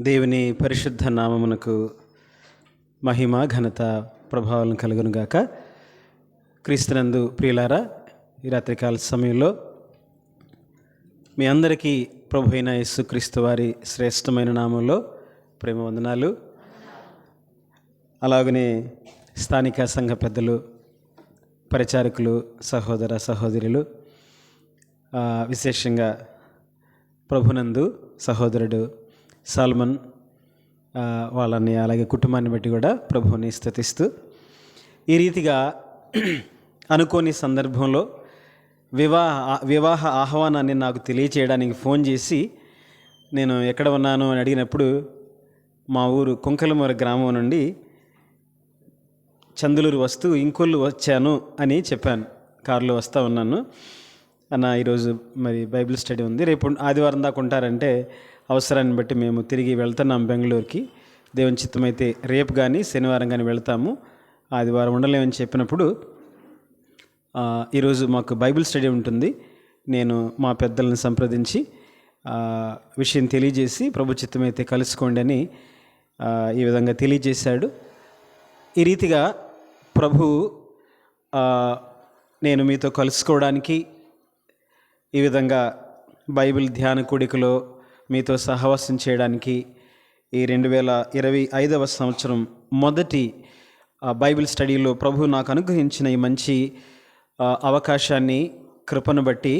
దేవుని పరిశుద్ధ నామమునకు మహిమ ఘనత ప్రభావాలను కలుగునుగాక. క్రీస్తునందు ప్రియులారా, ఈ రాత్రికాల సమయంలో మీ అందరికీ ప్రభు అయిన యేసుక్రీస్తు వారి శ్రేష్టమైన నామంలో ప్రేమ వందనాలు. అలాగనే స్థానిక సంఘ పెద్దలు, పరిచారకులు, సహోదర సహోదరులు, విశేషంగా ప్రభునందు సహోదరుడు సాల్మన్ వాళ్ళని, అలాగే కుటుంబాన్ని బట్టి కూడా ప్రభువుని స్తుతిస్తూ, ఈ రీతిగా అనుకోని సందర్భంలో వివాహ ఆహ్వానాన్ని నాకు తెలియచేయడానికి ఫోన్ చేసి నేను ఎక్కడ ఉన్నాను అని అడిగినప్పుడు మా ఊరు కుంకలమూర గ్రామం నుండి చందులూరు వస్తూ ఇంకొల్లు వచ్చాను అని చెప్పాను. కారులో వస్తూ ఉన్నాను అన్న, ఈరోజు మరి బైబిల్ స్టడీ ఉంది, రేపు ఆదివారం దాకా ఉంటారంటే అవసరాన్ని బట్టి మేము తిరిగి వెళ్తున్నాం బెంగళూరుకి. దేవుని చిత్తమైతే రేపు కానీ శనివారం కానీ వెళ్తాము, ఆదివారం ఉండలేమని చెప్పినప్పుడు ఈరోజు మాకు బైబిల్ స్టడీ ఉంటుంది, నేను మా పెద్దలను సంప్రదించి విషయం తెలియజేసి ప్రభు చిత్తమైతే కలుసుకోండి అని ఈ విధంగా తెలియజేశాడు. ఈ రీతిగా ప్రభు నేను మీతో కలుసుకోవడానికి, ఈ విధంగా బైబిల్ ధ్యాన కూడికలో మీతో సహవాసం చేయడానికి ఈ 2025వ సంవత్సరం మొదటి బైబిల్ స్టడీలో ప్రభు నాకు అనుగ్రహించిన ఈ మంచి అవకాశాన్ని, కృపను బట్టి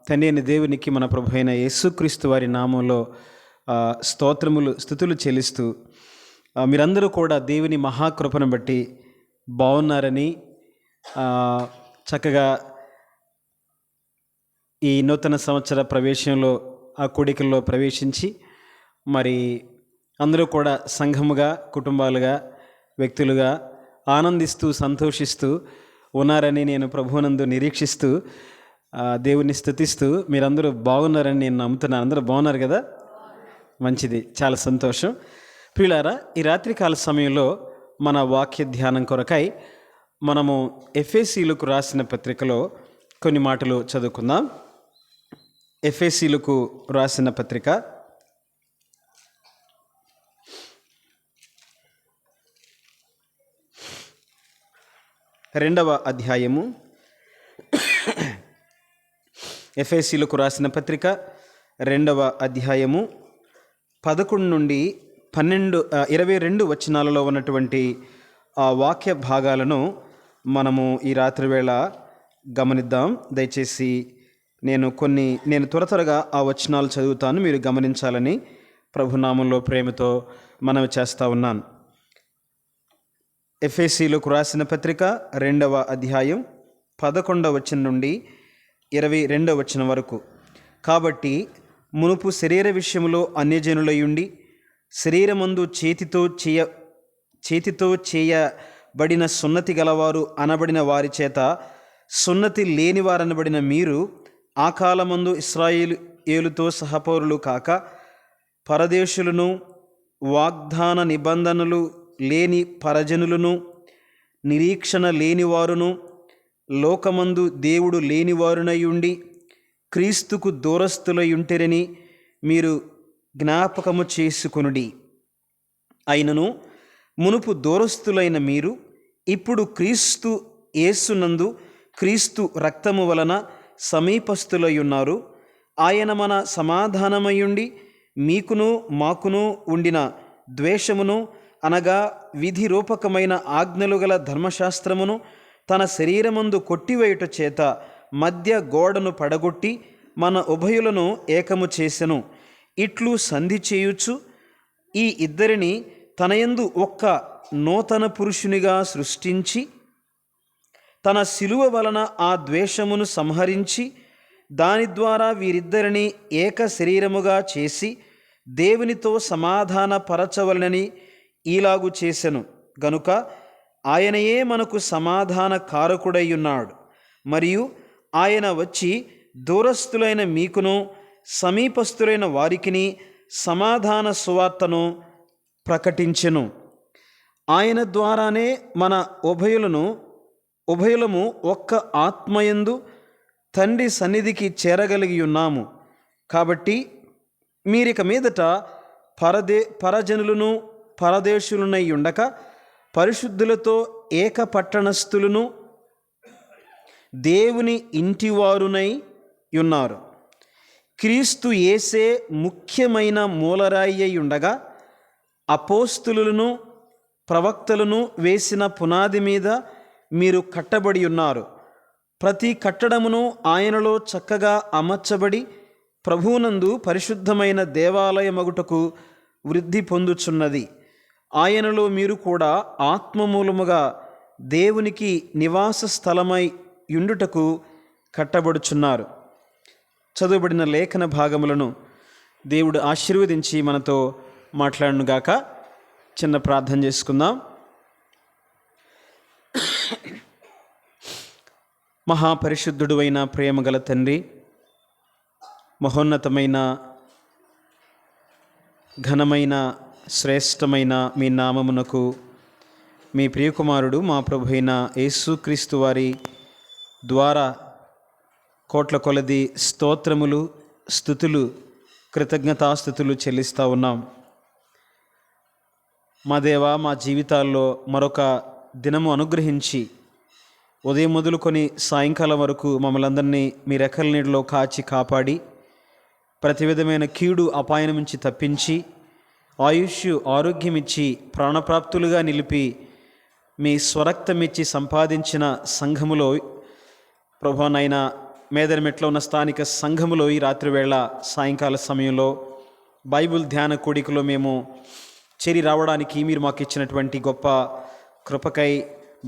తండ్రి అయిన దేవునికి, మన ప్రభు అయిన యేసుక్రీస్తు వారి నామంలో స్తుతులు చెల్లిస్తూ, మీరందరూ కూడా దేవుని మహాకృపను బట్టి బాగున్నారని, చక్కగా ఈ నూతన సంవత్సర ప్రవేశంలో ఆ కూడికల్లో ప్రవేశించి మరి అందరూ కూడా సంఘముగా, కుటుంబాలుగా, వ్యక్తులుగా ఆనందిస్తూ సంతోషిస్తూ ఉన్నారని నేను ప్రభువునందు నిరీక్షిస్తూ దేవుని స్తుతిస్తూ, మీరందరూ బాగున్నారని నేను నమ్ముతున్నాను. అందరూ బాగున్నారు కదా? మంచిది, చాలా సంతోషం. ప్రియులారా, ఈ రాత్రికాల సమయంలో మన వాక్య ధ్యానం కొరకై మనము ఎఫెసీయులకు రాసిన పత్రికలో కొన్ని మాటలు చదువుకుందాం. ఎఫెసీయులకు రాసిన పత్రిక 2వ అధ్యాయము. ఎఫెసీయులకు రాసిన పత్రిక 2వ అధ్యాయము 11 నుండి 22 వచనాలలో ఉన్నటువంటి ఆ వాక్య భాగాలను మనము ఈ రాత్రి వేళ గమనిద్దాం. దయచేసి నేను త్వరగా ఆ వచనాలు చదువుతాను, మీరు గమనించాలని ప్రభునామంలో ప్రేమతో మనవి చేస్తూ ఉన్నాను. ఎఫెసీయులకు రాసిన పత్రిక 2వ అధ్యాయం 11వ వచనం నుండి 22వ వచనం వరకు. కాబట్టి మునుపు శరీర విషయంలో అన్యజనులయుండి, శరీరమందు చేతితో చేయబడిన సున్నతి గలవారు అనబడిన వారి చేత సున్నతి లేనివారనబడిన మీరు ఆ కాలమందు ఇశ్రాయేలుతో సహపౌరులు కాక, పరదేశులను, వాగ్దాన నిబంధనలు లేని పరజనులను, నిరీక్షణ లేనివారును, లోకమందు దేవుడు లేనివారునయుండి క్రీస్తుకు దూరస్థులయుంటిరని మీరు జ్ఞాపకము చేసుకొనుడి. అయినను మునుపు దూరస్థులైన మీరు ఇప్పుడు క్రీస్తు యేసునందు క్రీస్తు రక్తము వలన సమీపస్థులై ఉన్నారు. ఆయన మన సమాధానమయుండి మీకును మాకును ఉండిన ద్వేషమును, అనగా విధి రూపకమైన ఆజ్ఞలు గల ధర్మశాస్త్రమును తన శరీరమందు కొట్టివేయుట చేత మధ్య గోడను పడగొట్టి మన ఉభయులను ఏకము చేసెను. ఇట్లు సంధి చేయుచు ఈ ఇద్దరిని తనయందు ఒక్క నూతన పురుషునిగా సృష్టించి, తన శిలువ వలన ఆ ద్వేషమును సంహరించి, దాని ద్వారా వీరిద్దరిని ఏక శరీరముగా చేసి దేవునితో సమాధాన పరచవలనని ఈలాగు చేసెను. గనుక ఆయనయే మనకు సమాధాన కారకుడై ఉన్నాడు. మరియు ఆయన వచ్చి దూరస్థులైన మీకును సమీపస్థులైన వారికిని సమాధాన సువార్తను ప్రకటించెను. ఆయన ద్వారానే మన ఉభయులము ఒక్క ఆత్మయందు తండ్రి సన్నిధికి చేరగలిగి ఉన్నాము. కాబట్టి మీరిక మీదట పరజనులను పరదేశులనై ఉండక పరిశుద్ధులతో ఏక పట్టణస్థులను దేవుని ఇంటివారునై ఉన్నారు. క్రీస్తు యేసే ముఖ్యమైన మూలరాయి అయి ఉండగా అపోస్తులులను ప్రవక్తలను వేసిన పునాది మీద మీరు కట్టబడి ఉన్నారు. ప్రతి కట్టడమును ఆయనలో చక్కగా అమర్చబడి ప్రభువునందు పరిశుద్ధమైన దేవాలయమగుటకు వృద్ధి పొందుచున్నది. ఆయనలో మీరు కూడా ఆత్మమూలముగా దేవునికి నివాస స్థలమై యుండుటకు కట్టబడుచున్నారు. చదువుబడిన లేఖన భాగములను దేవుడు ఆశీర్వదించి మనతో మాట్లాడునుగాక. చిన్న ప్రార్థన చేసుకుందాం. మహాపరిశుద్ధుడు అయిన ప్రేమగల తండ్రి, మహోన్నతమైన ఘనమైన శ్రేష్టమైన మీ నామమునకు మీ ప్రియకుమారుడు మా ప్రభు అయిన యేసుక్రీస్తు వారి ద్వారా కోట్ల కొలది స్తోత్రములు, స్తుతులు, కృతజ్ఞతాస్తుతులు చెల్లిస్తూ ఉన్నాం. మా దేవా, మా జీవితాల్లో మరొక దినము అనుగ్రహించి ఉదయం మొదలుకొని సాయంకాలం వరకు మమ్మల్ని అందరినీ మీ రెక్కల నీడలో కాచి కాపాడి ప్రతి విధమైన కీడు అపాయం నుంచి తప్పించి ఆయుష్ ఆరోగ్యం ఇచ్చి ప్రాణప్రాప్తులుగా నిలిపి మీ స్వరక్తమిచ్చి సంపాదించిన సంఘములో ప్రభువనైనా మేదరమెట్లో ఉన్న స్థానిక సంఘములో ఈ రాత్రి వేళ సాయంకాల సమయంలో బైబిల్ ధ్యాన కూడికలో మేము చేరి రావడానికి మీరు మాకు ఇచ్చినటువంటి గొప్ప కృపకై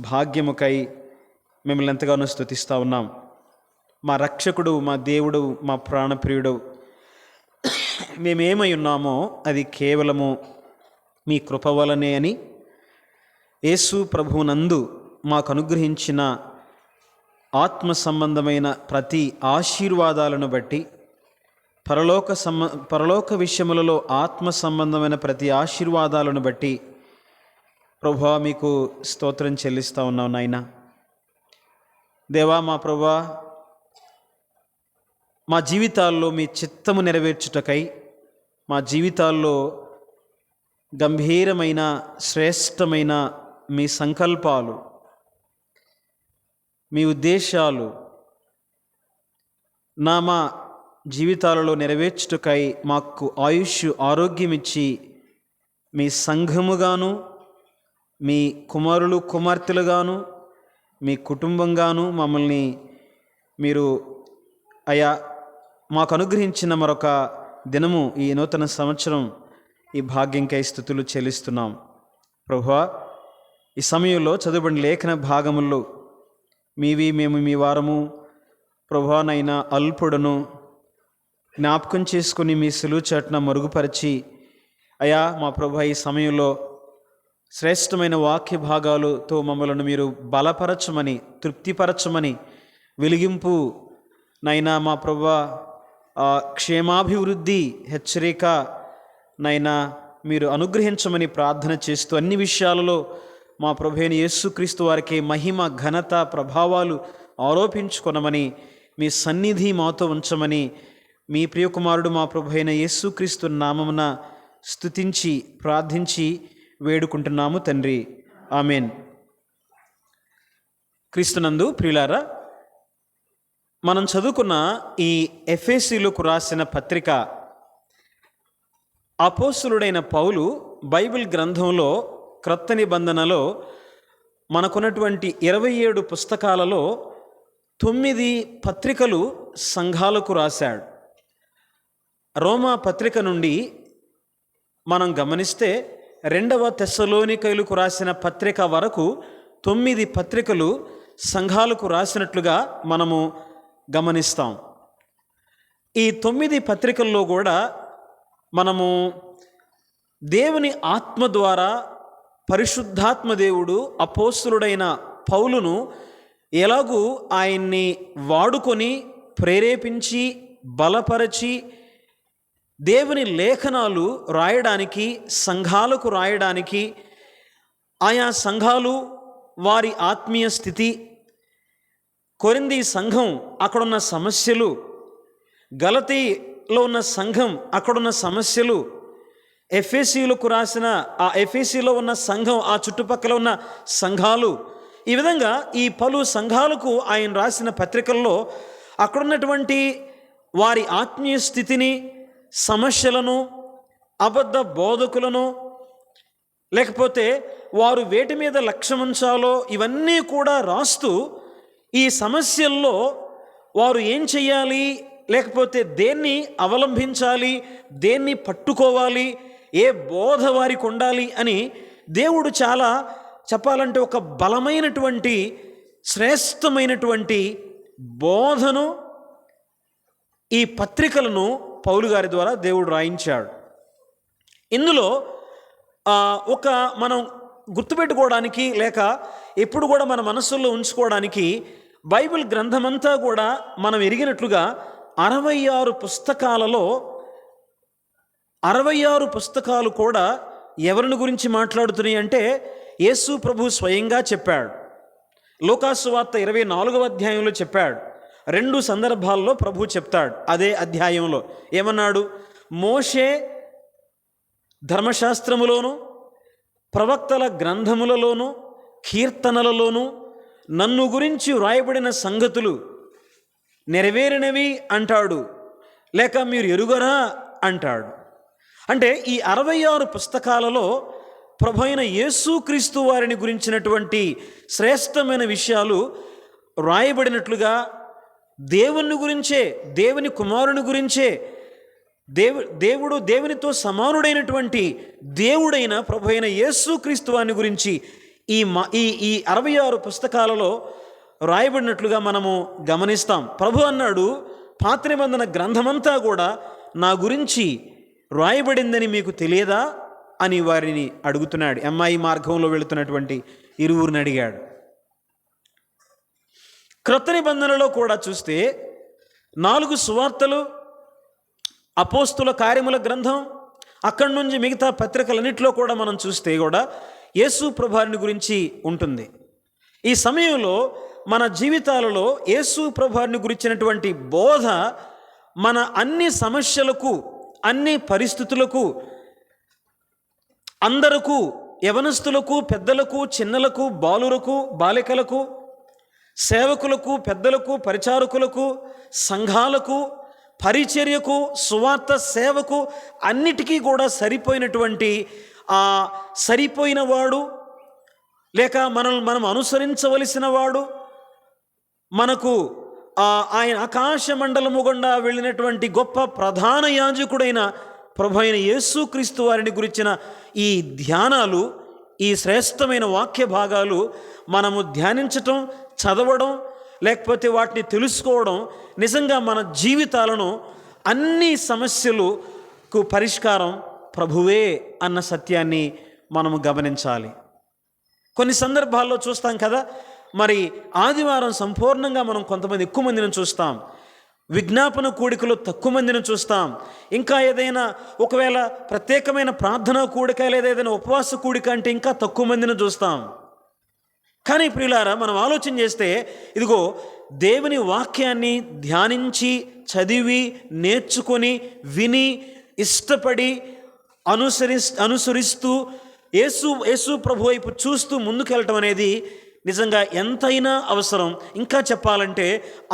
భాగ్యముకై మిమ్మల్ని ఎంతగానో స్తుతిస్తూ ఉన్నాం. మా రక్షకుడు, మా దేవుడు, మా ప్రాణప్రియుడు, మేమేమై ఉన్నామో అది కేవలము మీ కృప వలనే అని యేసు ప్రభువునందు మాకు అనుగ్రహించిన ఆత్మ సంబంధమైన ప్రతి ఆశీర్వాదాలను బట్టి పరలోక విషయములలో ఆత్మ సంబంధమైన ప్రతి ఆశీర్వాదాలను బట్టి ప్రభువా మీకు స్తోత్రం చెల్లిస్తూ ఉన్నాం నాయనా. దేవా, మా ప్రభువా, మా జీవితాల్లో మీ చిత్తము నెరవేర్చుటకై మా జీవితాల్లో గంభీరమైన శ్రేష్టమైన మీ సంకల్పాలు, మీ ఉద్దేశాలు మా జీవితాలలో నెరవేర్చుటకై మాకు ఆయుష్ ఆరోగ్యం ఇచ్చి మీ సంఘముగాను, మీ కుమారులు కుమార్తెలుగాను, మీ కుటుంబంగాను మమ్మల్ని మీరు అయా మాకు అనుగ్రహించిన మరొక దినము, ఈ నూతన సంవత్సరం, ఈ భాగ్యంకై స్తుతులు చెల్లిస్తున్నాం. ప్రభువా, ఈ సమయంలో చదువుబడిన లేఖన భాగముల్లో మీవి మేము మీ వారము ప్రభువానైనా అల్పుడను జ్ఞాపకం చేసుకుని మీ సులువు చాటున మరుగుపరిచి అయా మా ప్రభు ఈ సమయంలో శ్రేష్టమైన వాక్య భాగాలతో మమ్మలను మీరు బలపరచమని, తృప్తిపరచమని, వెలిగింపు నైనా మా ప్రభువా క్షేమాభివృద్ధి, హెచ్చరిక నైనా మీరు అనుగ్రహించమని ప్రార్థన చేస్తూ అన్ని విషయాలలో మా ప్రభు అయిన యేసుక్రీస్తు వారికి మహిమ, ఘనత, ప్రభావాలు ఆరోపించుకొనమని మీ సన్నిధి మాతో ఉంచమని మీ ప్రియకుమారుడు మా ప్రభు అయిన యేసుక్రీస్తు నామమున స్తుతించి ప్రార్థించి వేడుకుంటున్నాము తండ్రి. ఆమెన్. క్రీస్తునందు ప్రియులారా, మనం చదువుకున్న ఈ ఎఫెసీయులకు రాసిన పత్రిక అపోస్తలుడైన పౌలు బైబిల్ గ్రంథంలో క్రొత్త నిబంధనలో మనకున్నటువంటి 27 పుస్తకాలలో 9 పత్రికలు సంఘాలకు రాశాడు. రోమా పత్రిక నుండి మనం గమనిస్తే 2వ తెస్సలోనికయులకు రాసిన పత్రిక వరకు 9 పత్రికలు సంఘాలకు రాసినట్లుగా మనము గమనిస్తాం. ఈ 9 పత్రికల్లో కూడా మనము దేవుని ఆత్మ ద్వారా పరిశుద్ధాత్మ దేవుడు అపోస్తలుడైన పౌలును ఎలాగూ ఆయన్ని వాడుకొని ప్రేరేపించి బలపరచి దేవుని లేఖనాలు రాయడానికి, సంఘాలకు రాయడానికి, ఆయా సంఘాలు వారి ఆత్మీయ స్థితి, కొరింథీ సంఘం అక్కడున్న సమస్యలు, గలతీ లో ఉన్న సంఘం, అక్కడున్న సమస్యలు, ఎఫెసీయులకు రాసిన ఆ ఎఫెసీలో ఉన్న సంఘం, ఆ చుట్టుపక్కల ఉన్న సంఘాలు, ఈ విధంగా ఈ పలు సంఘాలకు ఆయన రాసిన పత్రికల్లో అక్కడున్నటువంటి వారి ఆత్మీయ స్థితిని, సమస్యలను, అబద్ధ బోధకులను, లేకపోతే వారు వేటి మీద లక్ష్యం ఉంచాలో ఇవన్నీ కూడా రాస్తూ ఈ సమస్యల్లో వారు ఏం చెయ్యాలి, లేకపోతే దేన్ని అవలంబించాలి, దేన్ని పట్టుకోవాలి, ఏ బోధ వారికి ఉండాలి అని దేవుడు చాలా చెప్పాలంటే ఒక బలమైనటువంటి శ్రేష్టమైనటువంటి బోధను ఈ పత్రికలను పౌలు గారి ద్వారా దేవుడు రాయించాడు. ఇందులో ఒక మనం గుర్తుపెట్టుకోవడానికి లేక ఎప్పుడు కూడా మన మనస్సుల్లో ఉంచుకోవడానికి బైబిల్ గ్రంథమంతా కూడా మనం ఎరిగినట్లుగా 66 పుస్తకాలలో 66 పుస్తకాలు కూడా ఎవరిని గురించి మాట్లాడుతున్నాయి అంటే యేసు ప్రభు స్వయంగా చెప్పాడు. లూకాసు వార్త 24వ అధ్యాయంలో చెప్పాడు. 2 సందర్భాల్లో ప్రభు చెప్తాడు. అదే అధ్యాయంలో ఏమన్నాడు? మోషే ధర్మశాస్త్రములోను, ప్రవక్తల గ్రంథములలోను, కీర్తనలలోను నన్ను గురించి వ్రాయబడిన సంగతులు నెరవేరినవి అంటాడు, లేక మీరు ఎరుగరా అంటాడు. అంటే ఈ 66 పుస్తకాలలో ప్రభు అయిన యేసుక్రీస్తు వారిని గురించినటువంటి శ్రేష్టమైన విషయాలు వ్రాయబడినట్లుగా, దేవుని గురించే, దేవుని కుమారుని గురించే, దేవుడు దేవునితో సమానుడైనటువంటి దేవుడైన ప్రభు అయిన యేసుక్రీస్తు వారిని గురించి ఈ 66 పుస్తకాలలో రాయబడినట్లుగా మనము గమనిస్తాం. ప్రభు అన్నాడు, పాత నిబంధన గ్రంథమంతా కూడా నా గురించి రాయబడిందని మీకు తెలియదా అని వారిని అడుగుతున్నాడు. అమ్మాయి మార్గంలో వెళుతున్నటువంటి ఇరువురిని అడిగాడు. క్రొత్త నిబంధనలో కూడా చూస్తే 4 సువార్తలు, అపోస్తుల కార్యముల గ్రంథం, అక్కడి నుంచి మిగతా పత్రికలన్నింటిలో కూడా మనం చూస్తే కూడా యేసు ప్రభువారిని గురించి ఉంటుంది. ఈ సమయంలో మన జీవితాలలో యేసు ప్రభువారిని గురించినటువంటి బోధ మన అన్ని సమస్యలకు, అన్ని పరిస్థితులకు, అందరకు, యవనస్తులకు, పెద్దలకు, చిన్నలకు, బాలురకు, బాలికలకు, సేవకులకు, పెద్దలకు, పరిచారకులకు, సంఘాలకు, పరిచర్యకు, సువార్త సేవకు అన్నిటికీ కూడా సరిపోయినటువంటి సరిపోయిన వాడు, లేక మనం అనుసరించవలసిన వాడు, మనకు ఆయన ఆకాశ మండలము గుండా వెళ్ళినటువంటి గొప్ప ప్రధాన యాజకుడైన ప్రభు అయిన యేసుక్రీస్తు వారిని గురించిన ఈ ధ్యానాలు, ఈ శ్రేష్టమైన వాక్య భాగాలు మనము ధ్యానించటం, చదవడం, లేకపోతే వాటిని తెలుసుకోవడం నిజంగా మన జీవితాలను, అన్ని సమస్యలకు పరిష్కారం ప్రభువే అన్న సత్యాన్ని మనము గమనించాలి. కొన్ని సందర్భాల్లో చూస్తాం కదా, మరి ఆదివారం సంపూర్ణంగా మనం కొంతమంది ఎక్కువ మందిని చూస్తాం, విజ్ఞాపన కూడికలో తక్కువ మందిని చూస్తాం, ఇంకా ఏదైనా ఒకవేళ ప్రత్యేకమైన ప్రార్థనా కూడిక లేదా ఏదైనా ఉపవాస కూడిక అంటే ఇంకా తక్కువ మందిని చూస్తాం. కానీ ప్రియులారా, మనం ఆలోచన చేస్తే ఇదిగో దేవుని వాక్యాన్ని ధ్యానించి, చదివి, నేర్చుకొని, విని, ఇష్టపడి, అనుసరిస్తూ యేసు ప్రభు వైపు చూస్తూ ముందుకెళ్ళటం అనేది నిజంగా ఎంతైనా అవసరం. ఇంకా చెప్పాలంటే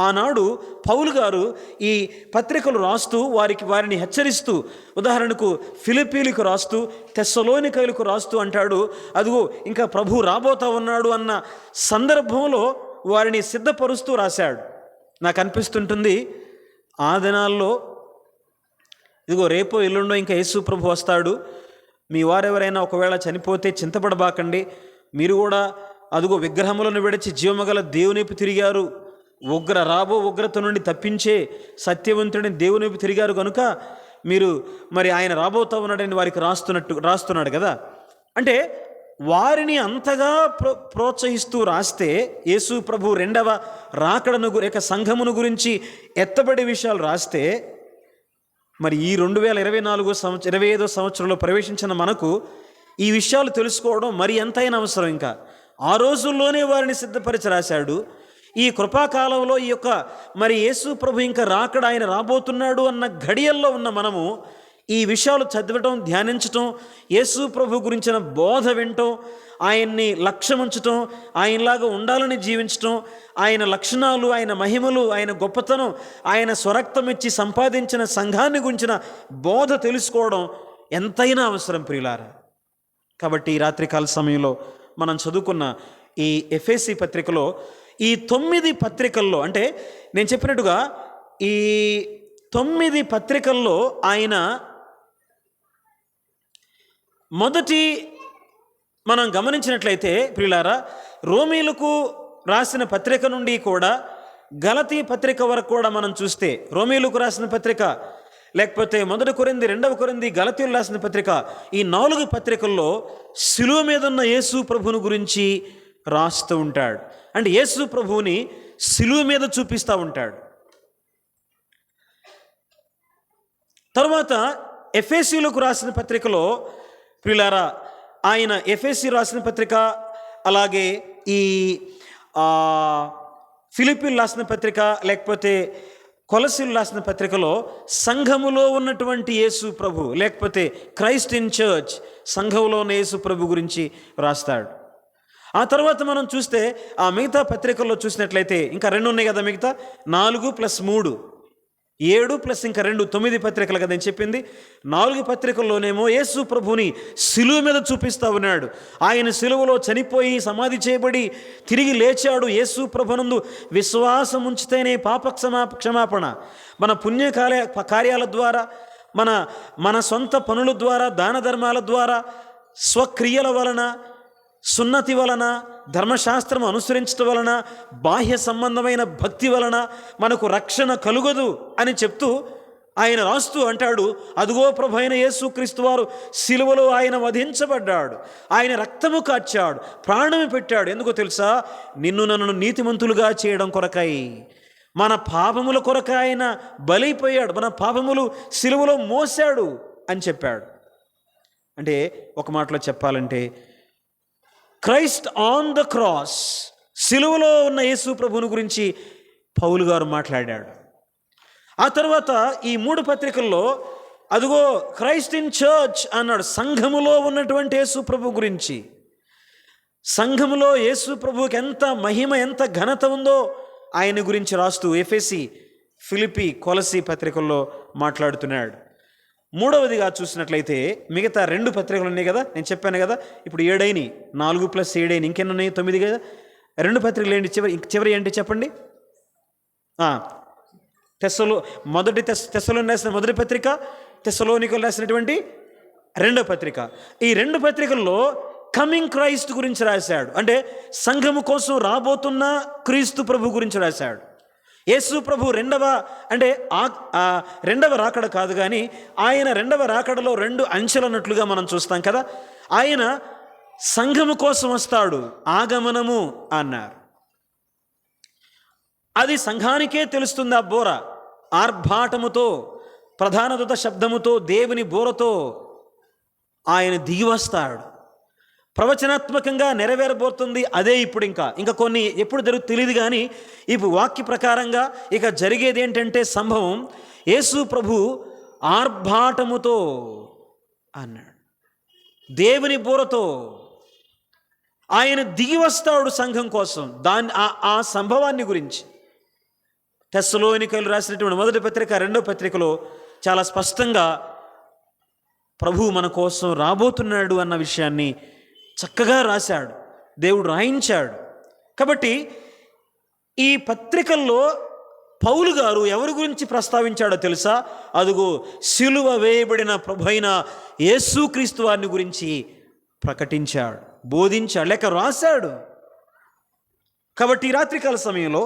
ఆనాడు పౌలు గారు ఈ పత్రికలు రాస్తూ వారిని హెచ్చరిస్తూ, ఉదాహరణకు ఫిలిప్పీలకు రాస్తూ, తెస్సలోనికైలకు రాస్తూ అంటాడు, అదిగో ఇంకా ప్రభు రాబోతా ఉన్నాడు అన్న సందర్భంలో వారిని సిద్ధపరుస్తూ రాశాడు. నాకు అనిపిస్తుంటుంది, ఆ దినాల్లో ఇదిగో రేపో ఎల్లుండో ఇంకా యేసు ప్రభు వస్తాడు, మీ వారెవరైనా ఒకవేళ చనిపోతే చింతపడబాకండి, మీరు కూడా అదిగో విగ్రహములను విడిచి జీవమగల దేవునిపు తిరిగారు, ఉగ్రత నుండి తప్పించే సత్యవంతుడిని దేవునిపు తిరిగారు కనుక మీరు మరి ఆయన రాబోతా ఉన్నాడని వారికి రాస్తున్నాడు కదా. అంటే వారిని అంతగా ప్రోత్సహిస్తూ రాస్తే యేసు ప్రభు రెండవ రాకడను సంఘమును గురించి ఎత్తబడే విషయాలు రాస్తే, మరి ఈ 2025 సంవత్సరంలో ప్రవేశించిన మనకు ఈ విషయాలు తెలుసుకోవడం మరి ఎంతైనా అవసరం. ఇంకా ఆ రోజుల్లోనే వారిని సిద్ధపరిచి రాశాడు. ఈ కృపాకాలంలో ఈ యొక్క మరి యేసు ప్రభు ఇంకా రాకడ, ఆయన రాబోతున్నాడు అన్న ఘడియల్లో ఉన్న మనము ఈ విషయాలు చదవటం, ధ్యానించటం, యేసు ప్రభు గురించిన బోధ వినటం, ఆయన్ని లక్ష్యం ఉంచటం, ఆయనలాగా ఉండాలని జీవించటం, ఆయన లక్షణాలు, ఆయన మహిమలు, ఆయన గొప్పతనం, ఆయన స్వరక్తం ఇచ్చి సంపాదించిన సంఘాన్ని గురించిన బోధ తెలుసుకోవడం ఎంతైనా అవసరం ప్రియులారా. కాబట్టి ఈ రాత్రికాల సమయంలో మనం చదువుకున్న ఈ ఎఫెసీ పత్రికలో ఈ 9 పత్రికల్లో, అంటే నేను చెప్పినట్టుగా ఈ 9 పత్రికల్లో ఆయన మొదటి మనం గమనించినట్లయితే ప్రియులారా, రోమీలకు రాసిన పత్రిక నుండి కూడా గలతీ పత్రిక వరకు కూడా మనం చూస్తే, రోమీలకు రాసిన పత్రిక, లేకపోతే 1 కొరింథీ, 2 కొరింథీ, గలతీయులు రాసిన పత్రిక, ఈ 4 పత్రికల్లో శిలువ మీద ఉన్న యేసు ప్రభువుని గురించి రాస్తూ ఉంటాడు. అంటే యేసు ప్రభువుని శిలువ మీద చూపిస్తూ ఉంటాడు. తర్వాత ఎఫెసీయులకు రాసిన పత్రికలో ప్రియులారా, ఆయన ఎఫెసీ రాసిన పత్రిక, అలాగే ఈ ఫిలిప్పీలు రాసిన పత్రిక, లేకపోతే కొలసీలు రాసిన పత్రికలో సంఘములో ఉన్నటువంటి యేసు ప్రభు, లేకపోతే క్రైస్ట్ ఇన్ చర్చ్, సంఘంలో ఉన్న యేసు ప్రభు గురించి రాస్తాడు. ఆ తర్వాత మనం చూస్తే ఆ మిగతా పత్రికల్లో చూసినట్లయితే ఇంకా 2 ఉన్నాయి కదా, మిగతా 4 + 3 7 + ఇంకా 2 9 పత్రికలు కదా నేను చెప్పింది. 4 పత్రికల్లోనేమో యేసు ప్రభుని శిలువ మీద చూపిస్తూ ఉన్నాడు. ఆయన శిలువలో చనిపోయి సమాధి చేయబడి తిరిగి లేచాడు. యేసు ప్రభునందు విశ్వాసం ఉంచితేనే పాప క్షమాపణ, మన పుణ్య కార్యాల ద్వారా, మన సొంత పనుల ద్వారా, దాన ధర్మాల ద్వారా, స్వక్రియల వలన, సున్నతి వలన, ధర్మశాస్త్రం అనుసరించడం వలన, బాహ్య సంబంధమైన భక్తి వలన మనకు రక్షణ కలుగదు అని చెప్తూ ఆయన రాస్తూ అంటాడు, అదుగో ప్రభు అయిన యేసుక్రీస్తు వారు శిలువలో ఆయన వధించబడ్డాడు, ఆయన రక్తము కార్చాడు, ప్రాణము పెట్టాడు. ఎందుకో తెలుసా? నిన్ను నన్ను నీతిమంతులుగా చేయడం కొరకై, మన పాపముల కొరకై ఆయన బలైపోయాడు, మన పాపములు శిలువలో మోసాడు అని చెప్పాడు. అంటే ఒక మాటలో చెప్పాలంటే క్రైస్ట్ ఆన్ ద క్రాస్, శిలువలో ఉన్న యేసు ప్రభువుని గురించి పౌలు గారు మాట్లాడాడు. ఆ తర్వాత ఈ 3 పత్రికల్లో అదిగో క్రైస్ట్ ఇన్ చర్చ్ అన్నాడు, సంఘములో ఉన్నటువంటి యేసు ప్రభు గురించి. సంఘములో యేసు ప్రభువుకి ఎంత మహిమ, ఎంత ఘనత ఉందో ఆయన గురించి రాస్తూ ఎఫెసీ, ఫిలిప్పీ, కొలసీ పత్రికల్లో మాట్లాడుతున్నాడు. 3వదిగా చూసినట్లయితే మిగతా 2 పత్రికలు ఉన్నాయి కదా, నేను చెప్పాను కదా, ఇప్పుడు 7 అయినాయి, 4 + 7 అయినాయి, ఇంకెన్ని ఉన్నాయి? 9 కదా. 2 పత్రికలు ఏంటి? చివరి ఏంటి చెప్పండి? తెస్సలోనికలు రాసిన మొదటి పత్రిక, తెస్సలోనికలు రాసినటువంటి 2వ పత్రిక. ఈ 2 పత్రికల్లో కమింగ్ క్రైస్ట్ గురించి రాశాడు. అంటే సంఘము కోసం రాబోతున్న క్రీస్తు ప్రభు గురించి రాశాడు. యేసు ప్రభు రెండవ రాకడ కాదు, కానీ ఆయన 2వ రాకడలో 2 అంచెలు అన్నట్లుగా మనం చూస్తాం కదా. ఆయన సంఘము కోసం వస్తాడు, ఆగమనము అన్నారు. అది సంఘానికే తెలుస్తుంది. ఆ బోర ఆర్భాటముతో, ప్రధాన దూత శబ్దముతో, దేవుని బోరతో ఆయన దిగి వస్తాడు. ప్రవచనాత్మకంగా నెరవేరబోతుంది. అదే ఇప్పుడు ఇంకా కొన్ని ఎప్పుడు జరుగుతుంది తెలియదు, కానీ ఇప్పుడు వాక్య ప్రకారంగా ఇక జరిగేది ఏంటంటే సంభవం, యేసు ప్రభు ఆర్భాటముతో అన్నాడు, దేవుని బోరతో ఆయన దిగి వస్తాడు సంఘం కోసం. ఆ సంభవాన్ని గురించి తెస్సలోనికలు రాసినటువంటి మొదటి పత్రిక, 2వ పత్రికలో చాలా స్పష్టంగా ప్రభు మన కోసం రాబోతున్నాడు అన్న విషయాన్ని చక్కగా రాశాడు, దేవుడు రాయించాడు. కాబట్టి ఈ పత్రికల్లో పౌలు గారు ఎవరి గురించి ప్రస్తావించాడో తెలుసా? అదుగో సిలువ వేయబడిన ప్రభువైన యేసుక్రీస్తు వారిని గురించి ప్రకటించాడు, బోధించాడు, లేక రాశాడు. కాబట్టి ఈ రాత్రికాల సమయంలో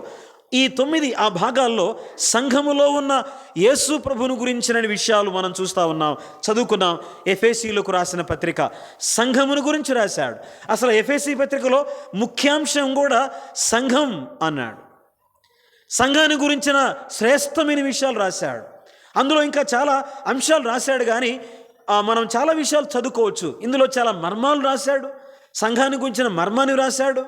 ఈ 9 ఆ భాగాల్లో సంఘములో ఉన్న యేసు ప్రభువును గురించిన విషయాలు మనం చూస్తూ ఉన్నాం, చదువుకున్నాం. ఎఫెసీలకు రాసిన పత్రిక సంఘమును గురించి రాశాడు. అసలు ఎఫెసీ పత్రికలో ముఖ్యాంశం కూడా సంఘం అన్నాడు. సంఘాన్ని గురించిన శ్రేష్టమైన విషయాలు రాశాడు. అందులో ఇంకా చాలా అంశాలు రాశాడు, కానీ మనం చాలా విషయాలు చదువుకోవచ్చు. ఇందులో చాలా మర్మాలు రాశాడు, సంఘాన్ని గురించిన మర్మాన్ని రాశాడు.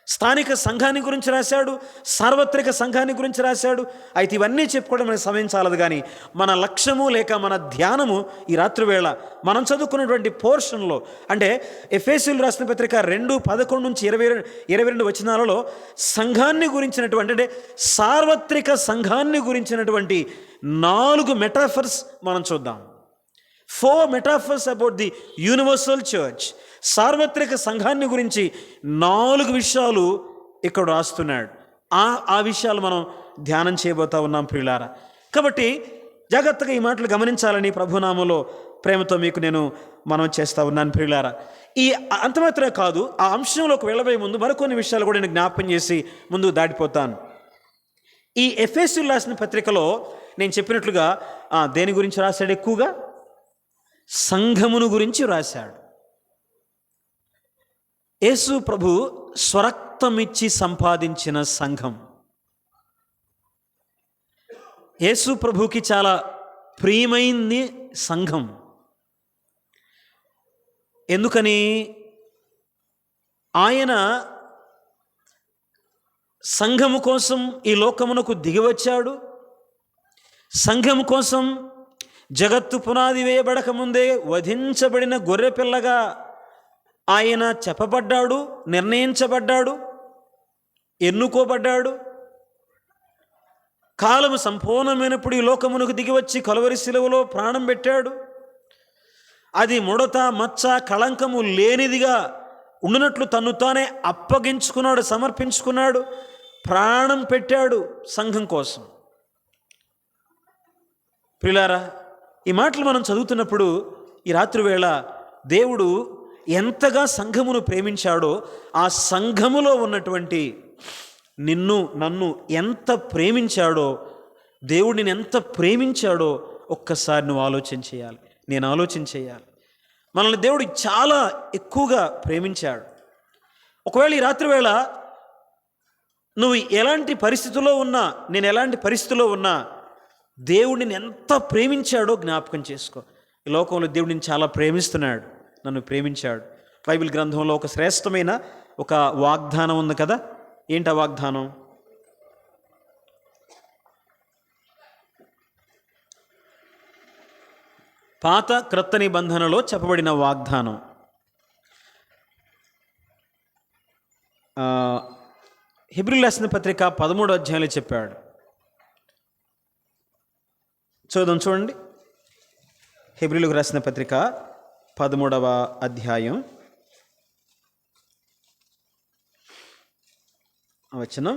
స్థానిక సంఘాన్ని గురించి రాశాడు, సార్వత్రిక సంఘాన్ని గురించి రాశాడు. అయితే ఇవన్నీ చెప్పుకోవడం మనకి సమయం చాలదు. కానీ మన లక్ష్యము లేక మన ధ్యానము ఈ రాత్రివేళ మనం చదువుకున్నటువంటి పోర్షన్లో, అంటే ఎఫెసీయులకు రాసిన పత్రిక 2:11 నుంచి 22 వచనాలలో సంఘాన్ని గురించినటువంటి, అంటే సార్వత్రిక సంఘాన్ని గురించినటువంటి 4 మెటాఫర్స్ మనం చూద్దాం. 4 metaphors about the universal church. సార్వత్రిక సంఘాన్ని గురించి 4 విషయాలు ఇక్కడ రాస్తున్నాడు. ఆ విషయాలు మనం ధ్యానం చేయబోతా ఉన్నాం ప్రియులారా. కాబట్టి జాగ్రత్తగా ఈ మాటలు గమనించాలని ప్రభునామంలో ప్రేమతో మీకు నేను మనం చేస్తూ ఉన్నాను ప్రియులారా. ఈ అంతమాత్రమే కాదు, ఆ అంశంలోకి వెళ్ళబోయే ముందు మరికొన్ని విషయాలు కూడా నేను జ్ఞాపకం చేసి ముందుకు దాటిపోతాను. ఈ ఎఫెసీయులకు రాసిన పత్రికలో నేను చెప్పినట్లుగా దేని గురించి రాశాడు? ఎక్కువగా సంఘమును గురించి రాశాడు. యేసు ప్రభు స్వరక్తమిచ్చి సంపాదించిన సంఘం. యేసు ప్రభుకి చాలా ప్రియమైంది సంఘం. ఎందుకని? ఆయన సంఘము కోసం ఈ లోకమునకు దిగివచ్చాడు. సంఘము కోసం జగత్తు పునాది వేయబడక ముందే వధించబడిన గొర్రెపిల్లగా ఆయన చెప్పబడ్డాడు, నిర్ణయించబడ్డాడు, ఎన్నుకోబడ్డాడు. కాలము సంపూర్ణమైనప్పుడు ఈ లోకమునకు దిగివచ్చి కలువరి శిలువలో ప్రాణం పెట్టాడు. అది ముడత, మచ్చ, కళంకము లేనిదిగా ఉండునట్లు తన్ను తానే అప్పగించుకున్నాడు, సమర్పించుకున్నాడు, ప్రాణం పెట్టాడు సంఘం కోసం. ప్రియులారా, ఈ మాటలు మనం చదువుతున్నప్పుడు ఈ రాత్రి వేళ దేవుడు ఎంతగా సంఘమును ప్రేమించాడో, ఆ సంఘములో ఉన్నటువంటి నిన్ను నన్ను ఎంత ప్రేమించాడో, దేవుడిని ఎంత ప్రేమించాడో ఒక్కసారి నువ్వు ఆలోచన చేయాలి, నేను ఆలోచన చేయాలి. మనల్ని దేవుడు చాలా ఎక్కువగా ప్రేమించాడు. ఒకవేళ ఈ రాత్రి వేళ నువ్వు ఎలాంటి పరిస్థితుల్లో ఉన్నా, నేను ఎలాంటి పరిస్థితుల్లో ఉన్నా, దేవుడిని ఎంత ప్రేమించాడో జ్ఞాపకం చేసుకో. ఈ లోకంలో దేవుడిని చాలా ప్రేమిస్తున్నాడు, నన్ను ప్రేమించాడు. బైబిల్ గ్రంథంలో ఒక శ్రేష్టమైన ఒక వాగ్దానం ఉంది కదా. ఏంటి ఆ వాగ్దానం? పాత క్రొత్త నిబంధనలో చెప్పబడిన వాగ్దానం. హెబ్రీయులకు రాసిన పత్రిక 13వ అధ్యాయంలో చెప్పాడు. చూడండి. హెబ్రీయులకు రాసిన పత్రిక 13వ అధ్యాయం వచనం